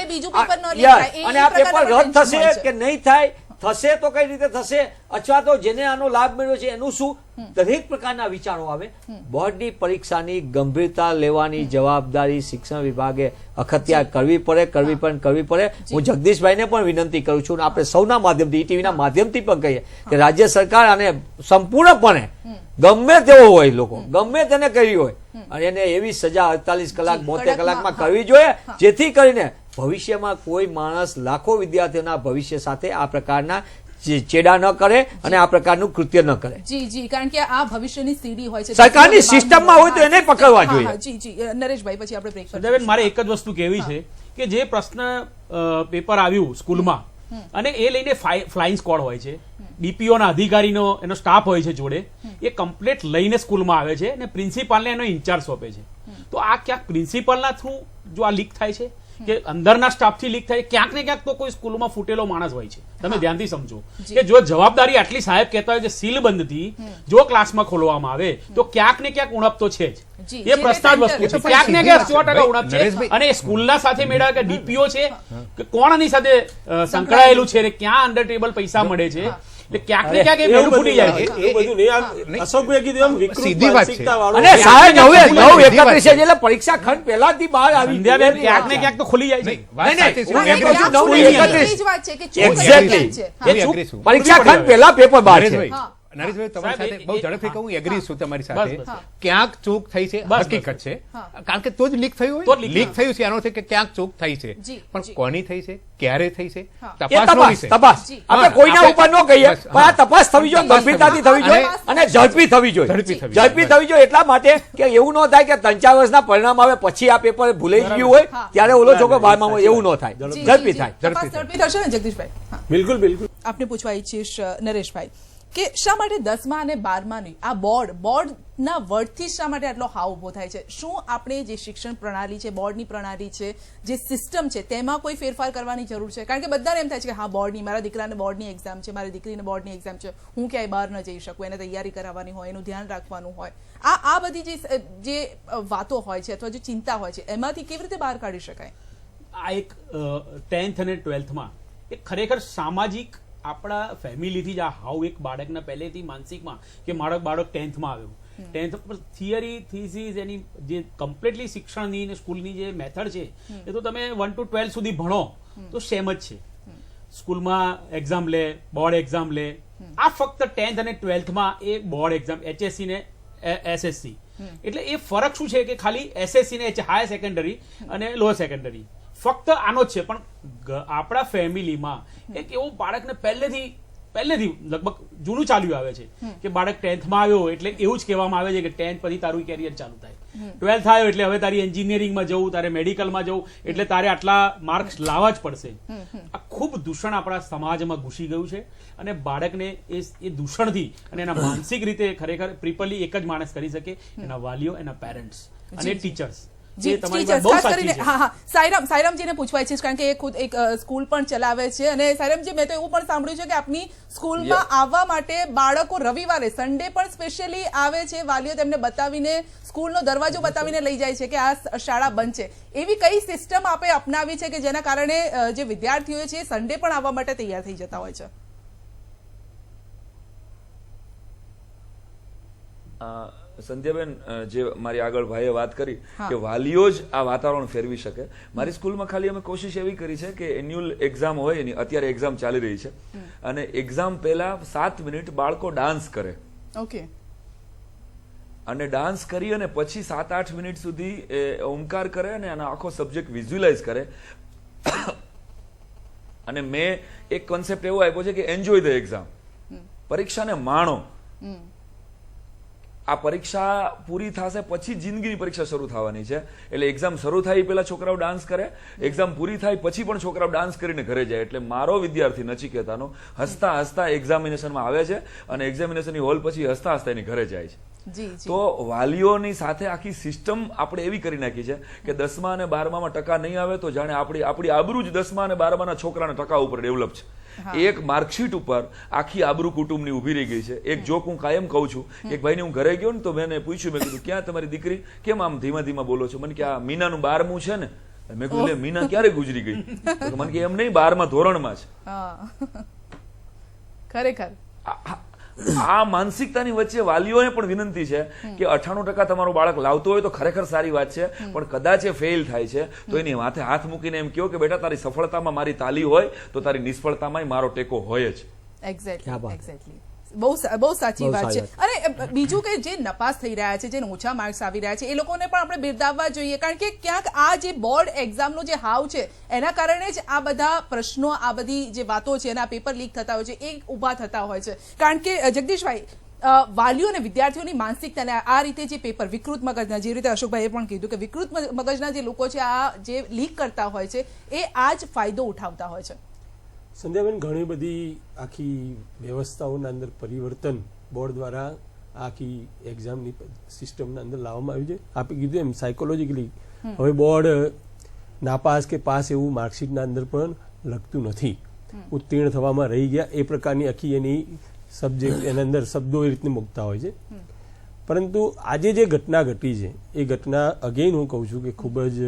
અને આ પેપર રદ થશે કે નહીં થાય, થશે તો કઈ રીતે થશે, અથવા તો જેને આનો લાભ મળ્યો છે એનું શું, દરેક પ્રકારના વિચારો આવે. બોર્ડની પરીક્ષાની ગંભીરતા લેવાની જવાબદારી શિક્ષણ વિભાગે અખત્યાર કરવી પડે. હું જગદીશભાઈને પણ વિનંતી કરું છું, આપણે સૌના માધ્યમથી, ઈટીવીના માધ્યમથી પણ કહીએ કે રાજ્ય સરકાર આને સંપૂર્ણપણે ગમે તેવો હોય, લોકો ગમે તેને કરી હોય, અને એને એવી સજા 48 કલાક 72 કલાકમાં કરવી જોઈએ, જેથી કરીને ભવિષ્યમાં કોઈ માણસ લાખો વિદ્યાર્થીઓના ભવિષ્ય સાથે આ પ્રકારના ચેડા ન કરે અને આ પ્રકારનું કૃત્ય ન કરે. જી, કારણ કે આ ભવિષ્યની સીડી હોય છે, સરકારની સિસ્ટમમાં હોય તો એને પકડવા જોઈએ. જી, નરેશભાઈ, પછી આપણે બ્રેક. સદાબેન, મારે એક જ વસ્તુ કહેવી છે કે જે પ્રશ્ન પેપર આવ્યું સ્કૂલમાં, અને એ લઈને ફ્લાઇંગ સ્ક્વોડ હોય છે, ડીપીઓ ના અધિકારીનો એનો સ્ટાફ હોય છે જોડે, એ કમ્પ્લેટ લઈને સ્કૂલમાં આવે છે અને પ્રિન્સિપાલને એનો ઇન્ચાર્જ સોંપે છે. તો આ ક્યાંક પ્રિન્સિપાલના થ્રુ જો આ લીક થાય છે કે અંદરના સ્ટાફથી લીક થાય, ક્યાંક ને ક્યાંક તો કોઈ સ્કૂલમાં ફૂટેલો માણસ હોય છે. તમે ધ્યાનથી સમજો કે જો જવાબદારી આટલી સાહેબ કહેતા હોય કે સીલબંધથી જો ક્લાસમાં ખોલવામાં આવે તો ક્યાંક ને ક્યાંક ઉણપ તો છે જ. એ પ્રસ્તાવ વસ્તુ છે, ક્યાંક ને ક્યાંક 100% ઉણપ છે. અને સ્કૂલના સાથે મેળા કે ડીપીઓ છે કે કોણ આની સાથે સંકળાયેલું છે, ક્યાં અંડર ટેબલ પૈસા મળે છે, ક્યાંક ને ક્યાંક એ મેળું ફૂટી જાય છે. અશોકભાઈ કીધું એમ સીધી વાત છે. અને સાહેબ 9/31 એટલે પરીક્ષા ખંડ પહેલાથી બહાર આવી, ક્યાંક ને ક્યાંક તો ખુલી જાય છે. પરીક્ષા ખંડ પહેલા પેપર બહાર છે. નરેશભાઈ, તમારી સાથે બહુ ઝડપથી કહું, એગ્રી છું તમારી સાથે. ક્યાંક ચૂક થઈ છે, હકીકત છે, કારણ કે તો જ લીક થયું હોય. લીક થયું છે એનો છે કે ક્યાંક ચૂક થઈ છે, પણ કોની થઈ છે, ક્યારે થઈ છે, તપાસ આપણે કોઈના ઉપર ન કહીએ, પણ આ તપાસ થવી જોઈએ, ગંભીરતાથી થવી જોઈએ અને ઝડપી થવી જોઈએ. એટલા માટે કે એવું ન થાય કે 3-4 વર્ષના પરિણામ આવે પછી આ પેપર ભૂલાઈ ગયું હોય, ત્યારે ઓલો છોકરો બહારમાં હોય, એવું ન થાય. ઝડપી થશે ને જગદીશભાઈ? બિલકુલ. આપને પૂછવા ઈચ્છીશ નરેશભાઈ કે શા માટે 10મા અને 12માની આ બોર્ડના વર્ડથી શા માટે આટલો હાવ ઉભો થાય છે? શું આપણે જે શિક્ષણ પ્રણાલી છે, બોર્ડની પ્રણાલી છે, જે સિસ્ટમ છે, તેમાં કોઈ ફેરફાર કરવાની જરૂર છે? કારણ કે બધાને એમ થાય છે કે હા, બોર્ડની, મારા દીકરાને બોર્ડની એક્ઝામ છે, મારી દીકરીને બોર્ડની એક્ઝામ છે, હું ક્યાંય બહાર ન જઈ શકું, એને તૈયારી કરાવવાની હોય, એનું ધ્યાન રાખવાનું હોય, આ બધી જે વાતો હોય છે અથવા જે ચિંતા હોય છે, એમાંથી કેવી રીતે બહાર કાઢી શકાય? આ એક 10th અને 12thમાં એક ખરેખર સામાજિક આપણા ફેમિલીથી જ આ હાવ એક બાળકના પહેલેથી માનસિકમાં કે બાળક 10thમાં આવ્યું, 10th પર થિયરી થીસીસ એની જે કમ્પ્લીટલી શિક્ષણની ને સ્કૂલની જે મેથડ છે એ તો તમે 1 to 12 સુધી ભણો તો સેમ જ છે. સ્કૂલમાં એક્ઝામ લે, બોર્ડ એક્ઝામ લે, આ ફક્ત 10th અને 12thમાં એ બોર્ડ એક્ઝામ HSC ને SSC, એટલે એ ફરક શું છે કે ખાલી SSC ને હાયર સેકન્ડરી અને લોઅર સેકન્ડરી ફક્ત આનો જ છે. પણ આપણા ફેમિલીમાં એક એવું બાળકને પહેલેથી લગભગ જૂનું ચાલ્યું આવે છે કે બાળક 10thમાં આવ્યો એટલે એવું જ કહેવામાં આવે છે કે 10th પછી તારું કેરિયર ચાલુ થાય, 12th આવ્યો એટલે હવે તારી એન્જિનિયરિંગમાં જવું, તારે મેડિકલમાં જવું, એટલે તારે આટલા માર્ક્સ લાવવા જ પડશે. આ ખૂબ દૂષણ આપણા સમાજમાં ઘૂસી ગયું છે અને બાળકને એ દૂષણથી અને એના માનસિક રીતે ખરેખર પ્રિપરલી એક જ માણસ કરી શકે, એના વાલીઓ, એના પેરેન્ટ્સ અને ટીચર્સ. સાયરામજીને પૂછવા ઈચ્છીશ, કારણ કે એ ખુદ એક સ્કૂલ પણ ચલાવે છે, અને સાયરામજી, મેં તો એવું પણ સાંભળ્યું છે કે આપની સ્કૂલમાં આવવા માટે બાળકો રવિવારે, સન્ડે પણ સ્પેશિયલી આવે છે, વાલીઓ તેમને બતાવીને, સ્કૂલનો દરવાજો બતાવીને લઈ જાય છે કે આ શાળા બંધ છે. એવી કઈ સિસ્ટમ આપે અપનાવી છે કે જેના કારણે જે વિદ્યાર્થીઓ છે સન્ડે પણ આવવા માટે તૈયાર થઈ જતા હોય છે? સંધ્યાબેન, જે મારી આગળ ભાઈએ વાત કરી કે વાલીઓ જ આ વાતાવરણ ફેરવી શકે. મારી સ્કૂલમાં ખાલી અમે કોશિશ એવી કરી છે કે એન્યુઅલ એક્ઝામ હોય એની, અત્યારે એક્ઝામ ચાલી રહી છે, અને એક્ઝામ પહેલા 7 મિનિટ બાળકો ડાન્સ કરે. ઓકે. અને ડાન્સ કરી અને પછી 7-8 મિનિટ સુધી ઓમકાર કરે અને આનો આખો સબ્જેક્ટ વિઝ્યુઅલાઇઝ કરે. અને મેં એક કોન્સેપ્ટ એવો આપ્યો છે કે એન્જોય ધ એક્ઝામ, પરીક્ષાને માણો. આ પરીક્ષા પૂરી થશે પછી જિંદગીની પરીક્ષા શરૂ થવાની છે, એટલે એક્ઝામ શરૂ થાય પહેલા છોકરાઓ ડાન્સ કરે, એક્ઝામ પૂરી થાય પછી પણ છોકરાઓ ડાન્સ કરીને ઘરે જાય. એટલે મારો વિદ્યાર્થી નચિકેતાનો હસતા હસતા એક્ઝામિનેશનમાં આવે છે અને એક્ઝામિનેશનની હોલ પછી હસતા હસતા એની ઘરે જાય છે. તો વાલીઓની સાથે આખી સિસ્ટમ આપણે એવી કરી નાખી છે કે 10મા અને 12મામાં ટકા નહીં આવે તો જાણે આપણી આબરૂ જ 10મા અને 12માના છોકરાના ટકા ઉપર ડેવલપ છે. એક માર્કશીટ ઉપર આખી આબરૂ કુટુંબની ઉભી રહી ગઈ છે. એક જોક હું કાયમ કહું છું, એક ભાઈને હું ઘરે ગયો ને તો મેં પૂછ્યું, મેં કીધું ક્યાં તમારી દીકરી, કેમ આમ ધીમા ધીમા બોલો છો? મને કે આ મીનાનું 12મું છે ને. મેં કીધું મીના ક્યારે ગુજરી ગઈ? મને કે એમ નહીં, 12મા ધોરણમાં છે. ખરેખર આ માનસિકતાની વચ્ચે વાલીઓને પણ વિનંતી છે કે 98% તમારું બાળક લાવતું હોય તો ખરેખર સારી વાત છે, પણ કદાચ એ ફેલ થાય છે તો એની માથે હાથ મૂકીને એમ કહો કે બેટા તારી સફળતામાં મારી તાલી હોય તો તારી નિષ્ફળતામાં મારો ટેકો હોય જ. એક્ઝેક્ટલી. બહુ સાચી વાત છે. અને બીજું કે જે નપાસ થઈ રહ્યા છે, જે ઓછા માર્ક્સ આવી રહ્યા છે, એ લોકોને પણ આપણે બિરદાવવા જોઈએ, કારણ કે ક્યાંક આ જે બોર્ડ એક્ઝામનો જે હાવ છે એના કારણે જ આ બધા પ્રશ્નો, આ બધી જે વાતો છે અને આ પેપર લીક થતા હોય છે એ ઊભા થતા હોય છે. કારણ કે જગદીશભાઈ, વાલીઓ અને વિદ્યાર્થીઓની માનસિકતાને આ રીતે જે પેપર વિકૃત મગજના, જે રીતે અશોકભાઈએ પણ કીધું કે વિકૃત મગજના જે લોકો છે આ જે લીક કરતા હોય છે એ આ જ ફાયદો ઉઠાવતા હોય છે. સંધ્યાબેન, ઘણી બધી આખી વ્યવસ્થાઓના અંદર પરિવર્તન બોર્ડ દ્વારા આખી એક્ઝામની સિસ્ટમના અંદર લાવવામાં આવ્યું છે. આપે કીધું એમ સાયકોલોજીકલી હવે બોર્ડ નાપાસ કે પાસ એવું માર્કશીટના અંદર પણ લખતું નથી. ઉત્તીર્ણ થવામાં રહી ગયા એ પ્રકારની આખી એની સબ્જેક્ટ એના અંદર શબ્દો એ રીતે મૂકતા હોય છે. પરંતુ આજે જે ઘટના ઘટી છે એ ઘટના અગેન હું કહું છું કે ખૂબ જ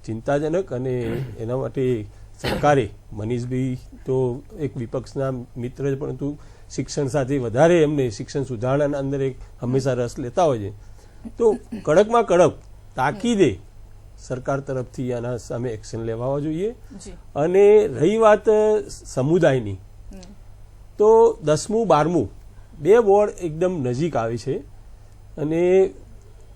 ચિંતાજનક, અને એના માટે સરકારે, મનીષભાઈ તો એક વિપક્ષના મિત્ર છે પરંતુ શિક્ષણ સાથે વધારે એમને શિક્ષણ સુધારણાના અંદર એક હંમેશા રસ લેતા હોય છે, તો કડકમાં કડક તાકીદે સરકાર તરફથી આના સામે એક્શન લેવા જોઈએ. અને રહી વાત સમુદાયની, તો 10મું 12મું બે બોર્ડ એકદમ નજીક આવે છે અને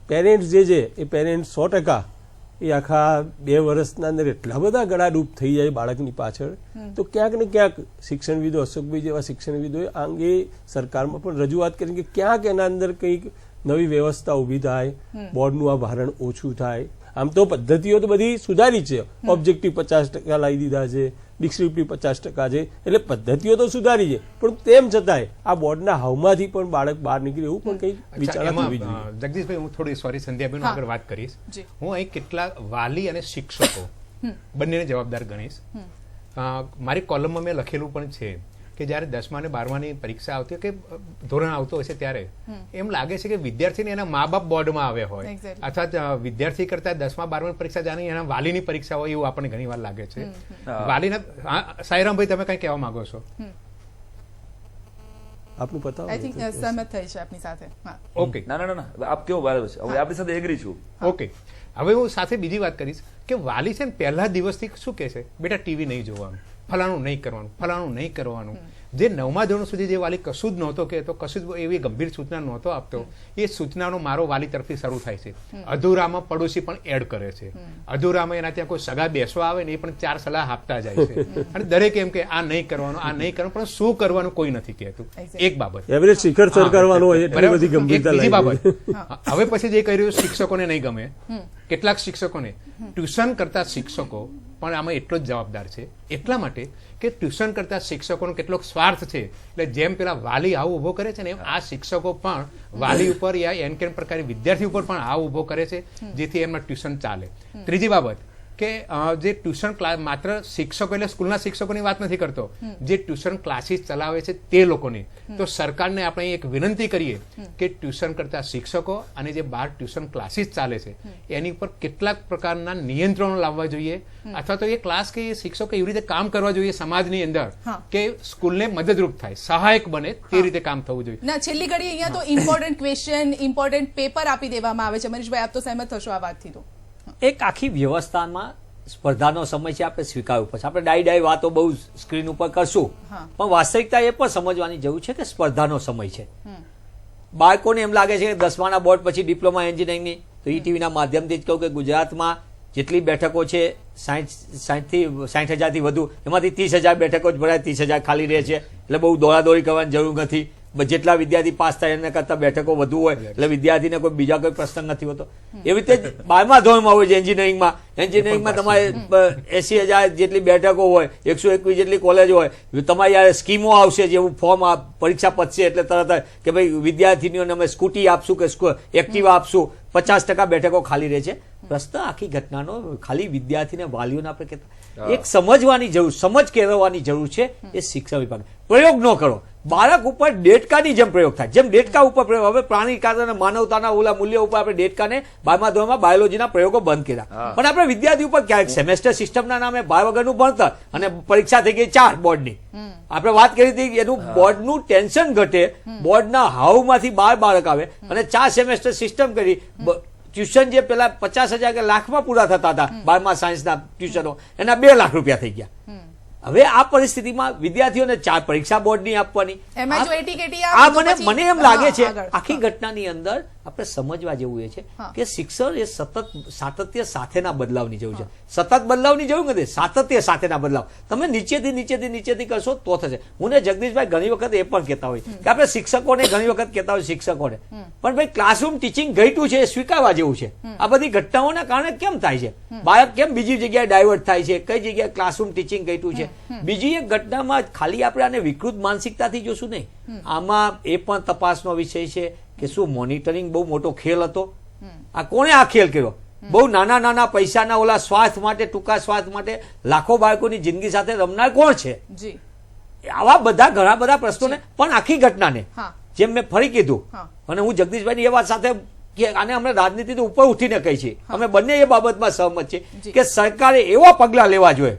પેરેન્ટ્સ જે છે એ પેરેન્ટ્સ 100% એ આખા 2 વર્ષના અંદર એટલા બધા ગળાડૂબ થઈ જાય બાળકની પાછળ, તો ક્યાંક ને ક્યાંક શિક્ષણવિદો, અશોકભાઈ જેવા શિક્ષણવિદોએ આ અંગે સરકારમાં પણ રજૂઆત કરી કે ક્યાંક એના અંદર કંઈક નવી વ્યવસ્થા ઊભી થાય, બોર્ડનું આ ભારણ ઓછું થાય. આમ તો પદ્ધતિઓ તો બધી સુધારી છે, ઓબ્જેક્ટિવ 50% લાવી દીધા છે, ડિસ્ક્રિપ્ટિવ 50% છે, એટલે પદ્ધતિઓ તો સુધારી છે, પણ તેમ છતાંય આ બોર્ડના હાવમાંથી પણ બાળક બહાર નીકળે એવું પણ કંઈક વિચારણા થવી જોઈએ. જગદીશભાઈ, હું થોડી સોરી આગળ વાત કરીશ. હું અહીં કેટલાક વાલી અને શિક્ષકો બંનેને જવાબદાર ગણીશ. મારી કોલમમાં મેં લખેલું પણ છે કે જ્યારે 10મા અને 12માની પરીક્ષા આવતી કે ધોરણ આવતો હશે ત્યારે એમ લાગે છે કે વિદ્યાર્થીને એના મા બાપ બોર્ડમાં આવ્યા હોય, અથવા વિદ્યાર્થી કરતા 10મા 12માની પરીક્ષા જાણી એના વાલીની પરીક્ષા હોય એવું આપણને ઘણી વાર લાગે છે. વાલીના સાઈરામભાઈ, તમે કઈ કહેવા માંગો છો? આપનું પતાવો. આઈ થિંક સહમત થઈ છે આપની સાથે. ઓકે. ના, આપ કેવો બરાબર છે, હવે આપણી સાથે એગ્રી છું. ઓકે. હવે હું સાથે બીજી વાત કરીશ કે વાલી છે ને પહેલા દિવસથી શું કહે છે, બેટા ટીવી નહીં જોવાનું, ફલાણું નહીં કરવાનું, ફલાણું નહીં કરવાનું. જે 9મા ધોરણ સુધી જે વાલી કશું જ નહોતો કહેતો, કશું જ એવી ગંભીર સૂચના નહોતો આપતો, એ સૂચનાનો મારો વાલી તરફથી શરૂ થાય છે. અધૂરામાં પડોશી પણ એડ કરે છે, અધૂરામાં એના ત્યાં કોઈ સગા બેસવા આવે ને એ પણ 4 સલાહ આપતા જાય છે, અને દરેક એમ કે આ નહીં કરવાનું, આ નહીં કરવાનું, પણ શું કરવાનું કોઈ નથી કહેતું. એક બાબત એવરેજ શિખર સર કરવાનું હોય એટલી બધી ગંભીરતા. બીજી બાબત, હવે પછી જે કર્યું શિક્ષકોને નહીં ગમે, કેટલાક શિક્ષકોને, ટ્યુશન કરતા શિક્ષકો પણ આમાં એટલો જ જવાબદાર છે. એટલા માટે કે ટ્યુશન કરતા શિક્ષકોનો કેટલોક સ્વાર્થ છે, એટલે જેમ પેલા વાલી આવું ઉભો કરે છે ને એમ આ શિક્ષકો પણ વાલી ઉપર યા એન કેન પ્રકારે વિદ્યાર્થી ઉપર પણ આવું ઉભો કરે છે, જેથી એમના ટ્યુશન ચાલે. ત્રીજી બાબત કે જે ટ્યુશન ક્લાસ માત્ર શિક્ષકો એટલે સ્કૂલના શિક્ષકોની વાત નથી કરતો, જે ટ્યુશન ક્લાસીસ ચલાવે છે તે લોકોની. તો સરકારને આપણે એક વિનંતી કરીએ કે ટ્યુશન કરતા શિક્ષકો અને જે બહાર ટ્યુશન ક્લાસીસ ચાલે છે એની ઉપર કેટલાક પ્રકારના નિયંત્રણો લાવવા જોઈએ, અથવા તો એ ક્લાસ કે એ શિક્ષકો એવી રીતે કામ કરવા જોઈએ સમાજની અંદર કે સ્કૂલને મદદરૂપ થાય, સહાયક બને તે રીતે કામ થવું જોઈએ. ના, છેલ્લી ઘડી અહીંયા તો ઇમ્પોર્ટન્ટ ક્વેશ્ચન, ઇમ્પોર્ટન્ટ પેપર આપી દેવામાં આવે છે. મનીષભાઈ, આપ તો સહેમત થશો આ વાતથી? તો એક આખી વ્યવસ્થામાં સ્પર્ધાનો સમય છે, આપણે સ્વીકારવું પડશે. આપણે ડાઈ વાતો બહુ સ્ક્રીન ઉપર કરશું, પણ વાસ્તવિકતા એ પણ સમજવાની જરૂર છે કે સ્પર્ધાનો સમય છે. બાળકોને એમ લાગે છે કે 10માના બોર્ડ પછી ડિપ્લોમા એન્જિનિયરિંગની, તો ઈટીવીના માધ્યમથી જ કહું કે ગુજરાતમાં જેટલી બેઠકો છે 60,000થી વધુ, એમાંથી 30,000 બેઠકો જ ભરાય, 30,000 ખાલી રહે છે. એટલે બહુ દોડાદોડી કરવાની જરૂર નથી. જેટલા વિદ્યાર્થી પાસ થાય એના કરતા બેઠકો વધુ હોય એટલે વિદ્યાર્થીને કોઈ બીજા કોઈ પ્રશ્ન નથી હોતો. એવી રીતે 12મા ધોરણમાં હોય છે એન્જિનિયરિંગમાં તમારે 80,000 જેટલી બેઠકો હોય, 121 જેટલી કોલેજો હોય. તમારી યાર સ્કીમો આવશે, જેવું ફોર્મ પરીક્ષા પતશે એટલે તરત કે ભાઈ વિદ્યાર્થીનીઓને અમે સ્કૂટી આપશું કે એક્ટિવા આપશું, 50% બેઠકો ખાલી રહે છે. પ્રશ્ન આખી ઘટનાનો ખાલી વિદ્યાર્થીને વાલીઓને આપણે કહેતા એક સમજવાની જરૂર, સમજ કેળવવાની જરૂર છે. એ શિક્ષણ વિભાગ પ્રયોગ ન કરો, બાળક ઉપર ડેટકાની જેમ પ્રયોગ થાય, જેમ ડેટકા ઉપર પ્રયોગ. હવે પ્રાણી કાર્ય અને માનવતાના ઓલા મૂલ્ય ઉપર આપણે ડેટકાને 12મા ધોરણમાં બાયોલોજીના પ્રયોગો બંધ કર્યા, પણ આપણે વિદ્યાર્થી ઉપર ક્યાંક સેમેસ્ટર સિસ્ટમના નામે બાર વગરનું ભણતર અને પરીક્ષા થઈ ગઈ 4 બોર્ડની. આપણે વાત કરી હતી એનું બોર્ડનું ટેન્શન ઘટે, બોર્ડના હાવમાંથી 12 બાળક આવે અને 4 સેમેસ્ટર સિસ્ટમ કરી. ટ્યુશન જે પેલા 50,000 કે લાખમાં પૂરા થતા હતા 12મા સાયન્સના ટ્યુશનો, એના 2 લાખ રૂપિયા થઈ ગયા. હવે આ પરિસ્થિતિમાં વિદ્યાર્થીઓને 4 પરીક્ષા બોર્ડની આપવાની, મને એમ લાગે છે આખી ઘટનાની અંદર આપણે સમજવા જેવું એ છે કે શિક્ષણ એ સતત સાતત્ય સાથેના બદલાવની જરૂર છે. સતત બદલાવની જરૂર નથી, સાતત્ય સાથેના બદલાવ. તમે નીચેથી કરશો તો થશે. હું ને જગદીશભાઈ ઘણી વખત એ પણ કહેતા હોય કે આપણે શિક્ષકોને ઘણી વખત કહેતા હોય શિક્ષકોને, પણ ભાઈ ક્લાસરૂમ ટીચિંગ ઘટ્યું છે એ સ્વીકારવા જેવું છે. આ બધી ઘટનાઓના કારણે કેમ થાય છે, બાળક કેમ બીજી જગ્યાએ ડાયવર્ટ થાય છે, કઈ જગ્યાએ ક્લાસરૂમ ટીચિંગ ઘટ્યું છે. બીજી એક ઘટનામાં ખાલી આપણે આને વિકૃત માનસિકતાથી જોશું નહીં, આમાં એ પણ તપાસનો વિષય છે કે શું મોનિટરિંગ બહુ મોટો ખેલ હતો? આ કોણે આ ખેલ કર્યો? બહુ નાના પૈસાના ઓલા સ્વાર્થ માટે, ટૂંકા સ્વાર્થ માટે લાખો બાળકોની જિંદગી સાથે રમનાર કોણ છે? આવા બધા ઘણા બધા પ્રશ્નોને, પણ આખી ઘટનાને જેમ મેં ફરી કીધું, અને હું જગદીશભાઈની એ વાત સાથે કે આને અમે રાજનીતિ ઉપર ઉઠીને કહી છે, અમે બંને એ બાબતમાં સહમત છે કે સરકારે એવા પગલાં લેવા જોઈએ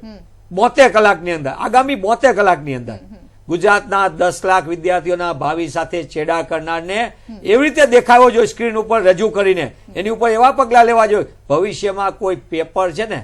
72 કલાકની અંદર, આગામી 72 કલાકની અંદર ગુજરાતના 10 લાખ વિદ્યાર્થીઓના ભાવિ સાથે છેડા કરનારને એવી રીતે દેખાવો જોઈએ સ્ક્રીન ઉપર રજૂ કરીને, એની ઉપર એવા પગલાં લેવા જોઈએ ભવિષ્યમાં કોઈ પેપર છે ને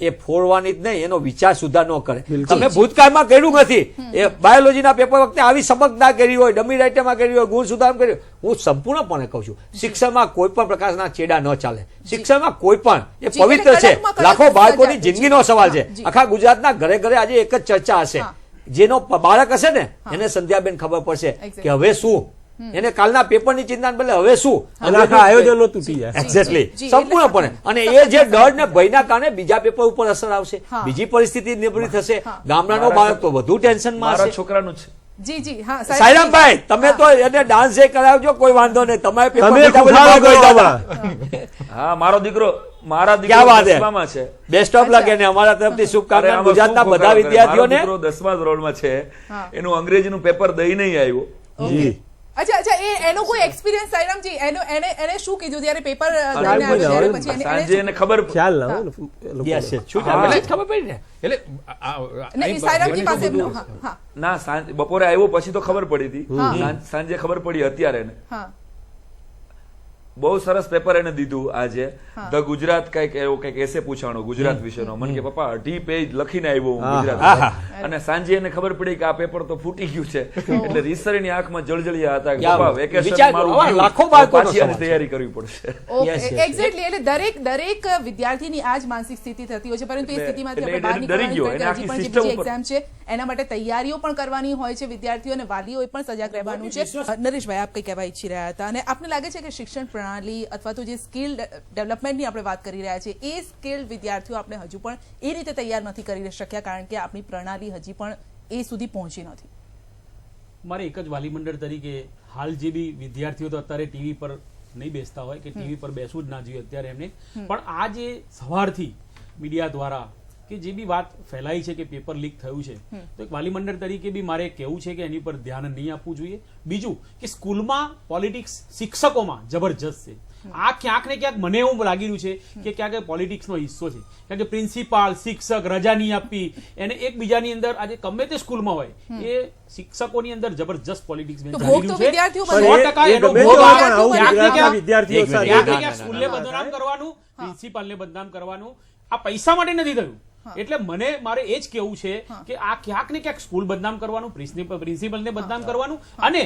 એ ફોડવાની જ નહીં, એનો વિચાર સુધા ન કરે. તમે ભૂતકાળમાં કર્યું નથી, એ બાયોલોજીના પેપર વખતે આવી સબક ના કરી હોય, ડમી રાઇટરમાં કરી હોય, ગુણ સુધાર કર્યું. હું સંપૂર્ણપણે કહું છું શિક્ષણમાં કોઈ પણ પ્રકારના છેડા ન ચાલે. શિક્ષણમાં કોઈ પણ એ પવિત્ર છે, લાખો બાળકોની જિંદગીનો સવાલ છે. આખા ગુજરાતના ઘરે ઘરે આજે એક જ ચર્ચા હશે, જેનો બાળક હશે ને એને સંધ્યાબેન ખબર પડશે કે હવે શું, એને કાલના પેપરની ચિંતા બદલે હવે શું આયોજનો તૂટી જાય. એક્ઝેક્ટલી, સંપૂર્ણપણે. અને એ જે ડર ને ભયના કારણે બીજા પેપર ઉપર અસર આવશે, બીજી પરિસ્થિતિ નિર્ભર થશે. ગામડાનો બાળક તો વધુ ટેન્શનમાં હશે. છોકરાનું છે. જી સાયરામભાઈ, તમે તો એને ડાન્સ એ કરાવજો, કોઈ વાંધો નહીં. તમારે હા, મારો દીકરો મારા દીકરો 10માં છે. બેસ્ટ ઓફ લક એને અમારા તરફથી શુભકામના. ગુજરાતના બધા વિદ્યાર્થીઓને. 10મા ધોરણમાં છે, એનું અંગ્રેજીનું પેપર દઈ નહીં આવ્યું. જી, અચ્છા, એનો કોઈ એક્સપિરિયન્સ સાયરામજી, એને શું કીધું ત્યારે પેપર દઈને આવ્યો ત્યારે? પછી સાંજે એને ખબર ખ્યાલ ના ખબર પડી ને, એટલે સાયરામજી પાસે ના, બપોરે આવ્યો પછી તો ખબર પડી હતી, સાંજે ખબર પડી અત્યારે. બહુ સરસ પેપર એને દીધું આજે, ધ ગુજરાત કઈક એવો કઈક એસે પૂછાણો ગુજરાત વિશેનો. મને કે પપ્પા 2 પેજ લખીને આવ્યો હું ગુજરાત, અને સાંજે એને ખબર પડી કે આ પેપર તો ફૂટી ગયું છે. એટલે રીસરની આંખમાં જળજળિયા હતા કે પપ્પા વેકેશન મારું લાખો પાછી આની તૈયારી કરવી પડશે. એક્ઝેક્ટલી, એટલે દરેક વિદ્યાર્થીની આ જ માનસિક સ્થિતિ થતી હોય છે, પરંતુ એ સ્થિતિમાંથી આપણે બહાર નીકળવાની હજી પણ જે બીજી એક્ઝામ છે એના માટે તૈયારીઓ પણ કરવાની હોય છે વિદ્યાર્થીઓ, અને વાલીઓએ પણ સજાગ રહેવાનું છે. નરેશભાઈ, આપ કઈ કહેવા ઈચ્છી રહ્યા હતા, અને આપને લાગે છે કે શિક્ષણ પ્રણાલી અથવા તો જે સ્કિલ ડેવલપમેન્ટની આપણે વાત કરી રહ્યા છીએ, એ સ્કિલ વિદ્યાર્થીઓ આપણે હજુ પણ એ રીતે તૈયાર નથી કરી શક્યા કારણ કે આપણી પ્રણાલી હજી પણ એ સુધી પહોંચી નથી. મારે એક જ વાલી મંડળ તરીકે હાલ જે બી વિદ્યાર્થીઓ તો અત્યારે ટીવી પર નહીં બેસતા હોય કે ટીવી પર બેસવું જ ના જોઈએ અત્યારે એમને, પણ આ જે સવારથી મીડિયા દ્વારા કે જે બી વાત ફેલાઈ છે કે પેપર લીક થયું છે, તો એક વાલી મંડળ તરીકે બી મારે કહેવું છે કે એની પર ધ્યાન નહીં આપવું જોઈએ. બીજું કે સ્કૂલમાં પોલિટિક્સ શિક્ષકોમાં જબરજસ્ત છે. આ ક્યાંક ને ક્યાંક મને એવું લાગી રહ્યું છે કે ક્યાંક પોલિટિક્સનો હિસ્સો છે, કારણ કે પ્રિન્સિપાલ શિક્ષક રજા નહીં આપી એને એકબીજાની અંદર આજે ગમે તે સ્કૂલમાં હોય એ શિક્ષકોની અંદર જબરજસ્ત પોલિટિક્સ સ્કૂલને બદનામ કરવાનું, પ્રિન્સિપાલને બદનામ કરવાનું આ પૈસા માટે નથી થયું. એટલે મારે એ જ કેવું છે કે આ ક્યાંક ને ક્યાંક સ્કૂલ બદનામ કરવાનું, પ્રિન્સિપલને બદનામ કરવાનું. અને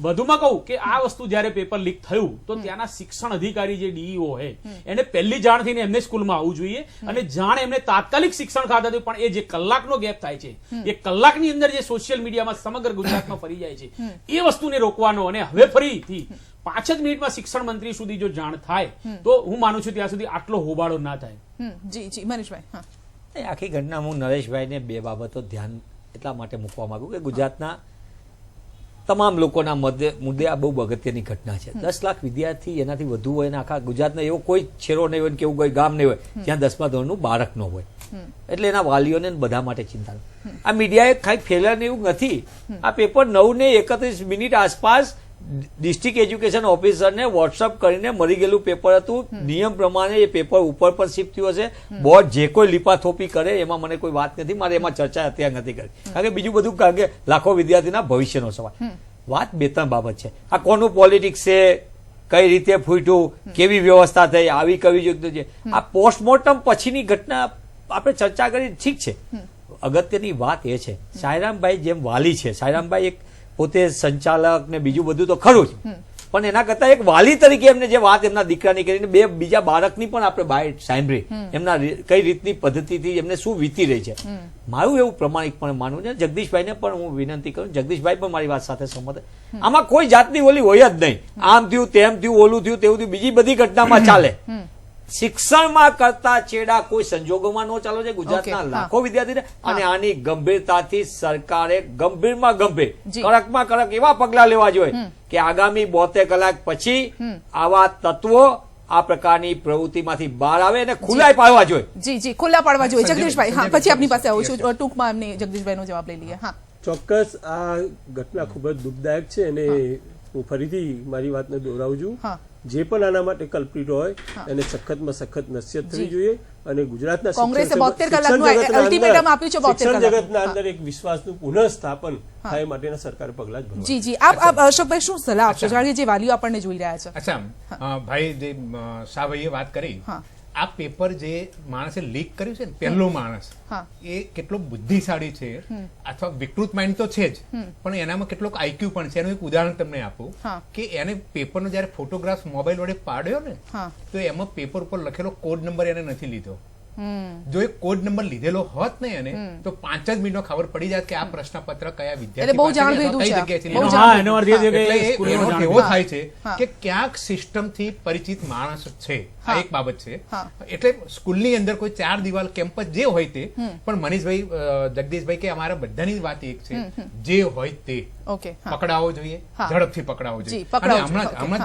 વધુમાં કહું કે આ વસ્તુ જયારે પેપર લીક થયું તો ત્યાંના શિક્ષણ અધિકારી જે ડીઈઓ હોય એને પહેલી જાણ થઈને એમને સ્કૂલમાં આવવું જોઈએ અને જાણ એમને તાત્કાલિક શિક્ષણ ખાતા હતું. પણ એ જે કલાકનો ગેપ થાય છે, એ કલાકની અંદર જે સોશિયલ મીડિયામાં સમગ્ર ગુજરાતમાં ફરી જાય છે, એ વસ્તુને રોકવાનો. અને હવે ફરીથી 5 જ મિનિટમાં શિક્ષણ મંત્રી સુધી જો જાણ થાય તો હું માનું છું ત્યાં સુધી આટલો હોબાળો ના થાય. જી જી મનીષભાઈ. આખી ઘટના હું નરેશભાઈને 2 બાબતો ધ્યાન એટલા માટે મૂકવા માંગુ કે ગુજરાતના તમામ લોકોના મુદ્દે આ બહુ અગત્યની ઘટના છે. 10 લાખ વિદ્યાર્થી એનાથી વધુ હોય અને આખા ગુજરાતના એવો કોઈ છેરો નહીં હોય કે એવું કોઈ ગામ નહીં હોય જ્યાં 10મા ધોરણનું બાળક ન હોય. એટલે એના વાલીઓને બધા માટે ચિંતા. આ મીડિયાએ કાંઈ ફેલાને એવું નથી. આ પેપર 9:31 આસપાસ ડિસ્ટ્રિક્ટ એજ્યુકેશન ઓફિસરને વોટ્સઅપ કરીને મળી ગયેલું પેપર હતું. નિયમ પ્રમાણે એ પેપર ઉપર પણ શિફ્ટ થયું હશે. બોર્ડ જે કોઈ લીપાથોપી કરે એમાં મને કોઈ વાત નથી, મારે એમાં ચર્ચા અત્યારે નથી કરી, કારણ કે બીજું બધું, કારણ કે લાખો વિદ્યાર્થીના ભવિષ્યનો સવાલ. વાત 2-3 બાબત છે. આ કોનું પોલિટિક્સ છે, કઈ રીતે ફૂટ્યું, કેવી વ્યવસ્થા થઈ, આવી કવી જોઈતું છે. આ પોસ્ટમોર્ટમ પછીની ઘટના આપણે ચર્ચા કરી, ઠીક છે. અગત્યની વાત એ છે સાયરામભાઈ જેમ વાલી છે, સાયરામભાઈ એક પોતે સંચાલક ને બીજું બધું તો ખરું જ, પણ એના કરતા એક વાલી તરીકે એમને જે વાત એમના દીકરાની કરીને 2 બીજા બાળકની પણ આપણે બાઈટ સાંભળી, એમના કઈ રીતની પદ્ધતિથી એમને શું વીતી રહી છે. મારું એવું પ્રમાણિકપણે માનવું છે. જગદીશભાઈને પણ હું વિનંતી કરું, જગદીશભાઈ પણ મારી વાત સાથે સંમત. આમાં કોઈ જાતની ઓલી હોય જ નહીં, આમ થયું તેમ થયું, ઓલું થયું તેવું થયું, બીજી બધી ઘટનામાં ચાલે. શિક્ષણમાં કરતા ચેડા કોઈ સંજોગોમાં ન ચાલો છે ગુજરાતના લાખો વિદ્યાર્થીને. અને આની ગંભીરતાથી સરકારે ગંભીરમાં ગંભીર, કડકમાં કડક એવા પગલા લેવા જોઈએ કે આગામી 72 કલાક પછી આવા તત્વો આ પ્રકારની પ્રવૃત્તિમાંથી બહાર આવે અને ખુલ્લા પાડવા જોઈએ. જી જી, ખુલ્લા પાડવા જોઈએ. જગદીશભાઈ, હા, પછી આપની પાસે આવું છું, ટૂંકમાં એમને જગદીશભાઈનો જવાબ લઈ લઈએ. હા, ચોક્કસ આ ઘટના ખૂબ જ દુઃખદાયક છે અને હું ફરીથી મારી વાતને દોહરાવું છું. જે પણ આના માટે કલ્પિત હોય એને સખતમાં સખત નસીહત થવી જોઈએ. અને ગુજરાતના શિક્ષણ જગતના અંદર એક વિશ્વાસનું પુનઃસ્થાપન થાય માટેના સરકારે પગલા જ ભરવા. જી જી, આપ અશોકભાઈ શું સલાહ આપશો, કારણ કે જે વાલીઓ આપણને જોઈ રહ્યા છે? અચ્છા ભાઈ, જે શાહભાઈએ વાત કરી, આ પેપર જે માણસે લીક કર્યું છે ને, પહેલો માણસ એ કેટલો બુદ્ધિશાળી છે અથવા વિકૃત માઇન્ડ તો છે જ, પણ એનામાં કેટલોક આઈક્યુ પણ છે. એનું એક ઉદાહરણ તમને આપું કે એને પેપરનો જયારે ફોટોગ્રાફ મોબાઈલ વડે પાડ્યો ને, તો એમાં પેપર ઉપર લખેલો કોડ નંબર એને નથી લીધો. જો એ કોડ નંબર લીધેલો હોત ને એને, તો 5 જ મિનિટમાં ખબર પડી જાત કે આ પ્રશ્નપત્ર કયા વિદ્યાર્થી એવો થાય છે કે ક્યાંક સિસ્ટમ થી પરિચિત માણસ છે. આ એક બાબત છે. એટલે સ્કૂલની અંદર કોઈ 4 દિવાલ કેમ્પસ જે હોય તે, પણ મનીષભાઈ, જગદીશભાઈ કે અમારા બધાની વાત એક છે, જે હોય તે પકડાવો જોઈએ, ઝડપથી પકડાવો જોઈએ.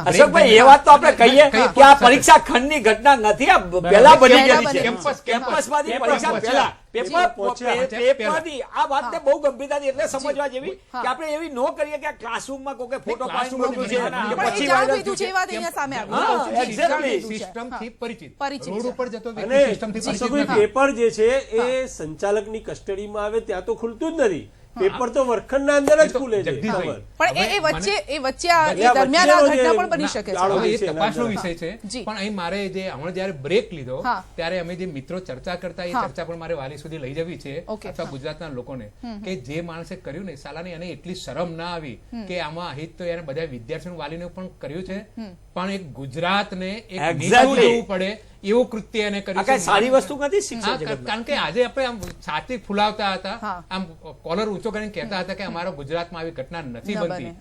અશોકભાઈ, એ વાત તો આપણે કહીએ કે આ પરીક્ષા ખંડની ઘટના નથી, આ પહેલા બની ગયેલી છે. કેમ્પસમાંથી પરીક્ષા પહેલા પેપરની આ વાતને બહુ ગંભીરતાથી એટલે સમજવા જેવી કે આપણે એવી ન કરીએ કે આ ક્લાસરૂમમાં કોઈ ફોટો પાડીને મોકલ્યું છે કે પછી વાયરલ થયું છે. વાત અહીંયા સામે આવી. એક્ઝેક્ટલી, સિસ્ટમથી પરિચિત, રોડ ઉપર જતો વ્યક્તિ સિસ્ટમથી પરિચિત. પેપર જે છે એ સંચાલકની કસ્ટડીમાં આવે ત્યાં તો ખુલતું જ નથી. પેપર તો વર્ગખંડના અંદર જ ખુલે છે. પણ એ વચ્ચે દરમિયાન આ ઘટના પણ બની શકે છે. તપાસનો વિષય છે. પણ અહીં મારે જે હમણાં જયારે બ્રેક લીધો ત્યારે અમે જે મિત્રો ચર્ચા કરતા, એ ચર્ચા પણ મારે વાલી સુધી લઈ જવી છે, અથવા ગુજરાતના લોકોને, કે જે માણસે કર્યું ને સાલાની એને એટલી શરમ ના આવી કે આમાં અહિત તો એને બધા વિદ્યાર્થીઓ વાલીને પણ કર્યું છે, પણ એક ગુજરાતને એક નીચું જોવું પડે એવું કૃત્ય એને કર્યું છે. સારી વસ્તુ નથી શિક્ષણ જગતમાં. કારણ કે આજે આપણે આમ છાતી ફૂલાવતા હતા, આમ કોલર ઊંચો કરીને કહેતા હતા કે અમારા ગુજરાતમાં આવી ઘટના નથી બનતી.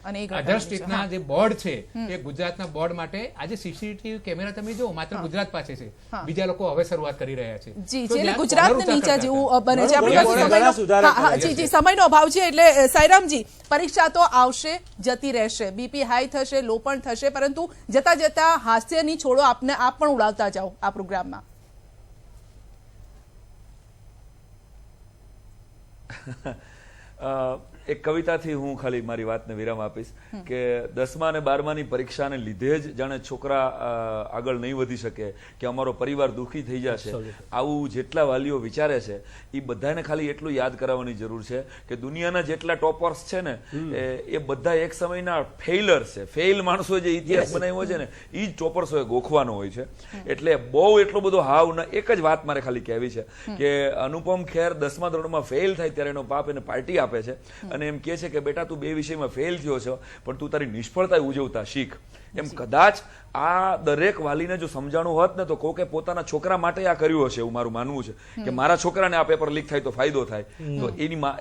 અધર સ્ટેટના જે બોર્ડ છે એ ગુજરાતના બોર્ડ માટે આજે સીસીટીવી કેમેરા તમે જો માત્ર ગુજરાત પાસે છે, બીજા લોકો હવે શરૂઆત કરી રહ્યા છે. જી, ગુજરાતને નીચે જેવું બને છે. આપણી સમયનો અભાવ છે, એટલે સાયરામજી, પરીક્ષા તો આવશે, જતી રહેશે, બીપી હાઈ થશે, લો પણ થશે, પરંતુ જતા જતા હાસ્યની છોડો આપ પણ ઉડાવતા જાઓ આ પ્રોગ્રામમાં. એક કવિતાથી હું ખાલી મારી વાતને વિરામ આપીશ કે 10મા અને 12માની પરીક્ષાને લીધે જ જાણે છોકરા આગળ નહીં વધી શકે કે અમારો પરિવાર દુઃખી થઈ જશે, આવું જેટલા વાલીઓ વિચારે છે એ બધાને ખાલી એટલું યાદ કરાવવાની જરૂર છે કે દુનિયાના જેટલા ટોપર્સ છે ને એ બધા એક સમયના ફેઇલર છે. ફેઇલ માણસો જે ઇતિહાસ બનાવ્યો છે ને એ જ ટોપર્સોએ ગોખવાનો હોય છે. એટલે બહુ એટલો બધો હાવ ના, એક જ વાત મારે ખાલી કહેવી છે કે અનુપમ ખેર 10મા ધોરણમાં ફેલ થાય ત્યારે એનો બાપ એને પાર્ટી આપે છે અને એમ કહે છે કે બેટા તું 2 વિષયમાં ફેલ થયો છો પણ તું તારી નિષ્ફળતા ઉજવતા શીખ. એમ કદાચ આ દરેક વાલીને જો સમજાણું હોત ને તો કોકે પોતાના છોકરા માટે આ કર્યું હશે એવું મારું માનવું છે કે મારા છોકરાને આ પેપર લીક થાય તો ફાયદો થાય. તો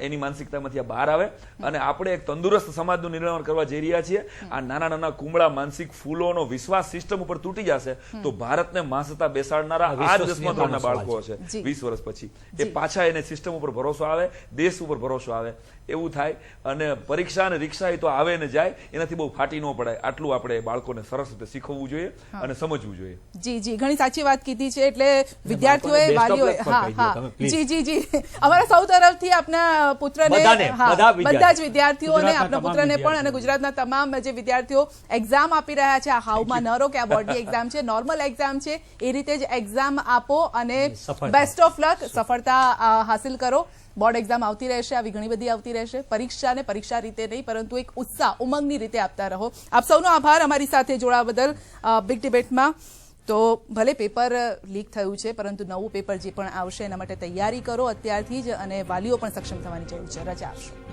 એની માનસિકતામાંથી આ બહાર આવે અને આપણે એક તંદુરસ્ત સમાજનું નિર્માણ કરવા જઈ રહ્યા છીએ. આ નાના નાના કુમળા માનસિક ફૂલોનો વિશ્વાસ સિસ્ટમ ઉપર તૂટી જશે તો ભારતને માસતા બેસાડનારા આ 10મા ધોરણના બાળકો હશે 20 વર્ષ પછી એ પાછા એને સિસ્ટમ ઉપર ભરોસો આવે, દેશ ઉપર ભરોસો આવે એવું થાય. અને પરીક્ષા અને રિક્ષા એ તો આવે ને જાય, એનાથી બહુ ફાટી ન પડાય આટલું આપણે બાળકોને સરસ રીતે શીખવવું જોઈએ અને સમજવું જોઈએ. જી જી, ઘણી સાચી વાત કીધી છે. એટલે વિદ્યાર્થીઓએ, વાલીઓએ, જી અમારા સૌ તરફથી આપના પુત્રને, બધા જ વિદ્યાર્થીઓને, આપના પુત્રને પણ અને ગુજરાતના તમામ જે વિદ્યાર્થીઓ એક્ઝામ આપી રહ્યા છે, આ હાવમાં ન રહો કે આ બોર્ડની એક્ઝામ છે, નોર્મલ એક્ઝામ છે, એ રીતે જ એક્ઝામ આપો અને બેસ્ટ ઓફ લક, સફળતા હાસિલ કરો. બોર્ડ એક્ઝામ આવતી રહેશે, આવી ઘણી બધી આવતી રહેશે. પરીક્ષાને પરીક્ષા રીતે નહીં પરંતુ એક ઉત્સાહ, ઉમંગની રીતે આપતા રહો. આપ સૌનો આભાર અમારી સાથે જોડાવા બદલ બિગ ડિબેટમાં. તો ભલે પેપર લીક થયું છે પરંતુ નવું પેપર જે પણ આવશે એના માટે તૈયારી કરો અત્યારથી જ અને વાલીઓ પણ સક્ષમ થવાની જરૂર છે. રજા આપશો.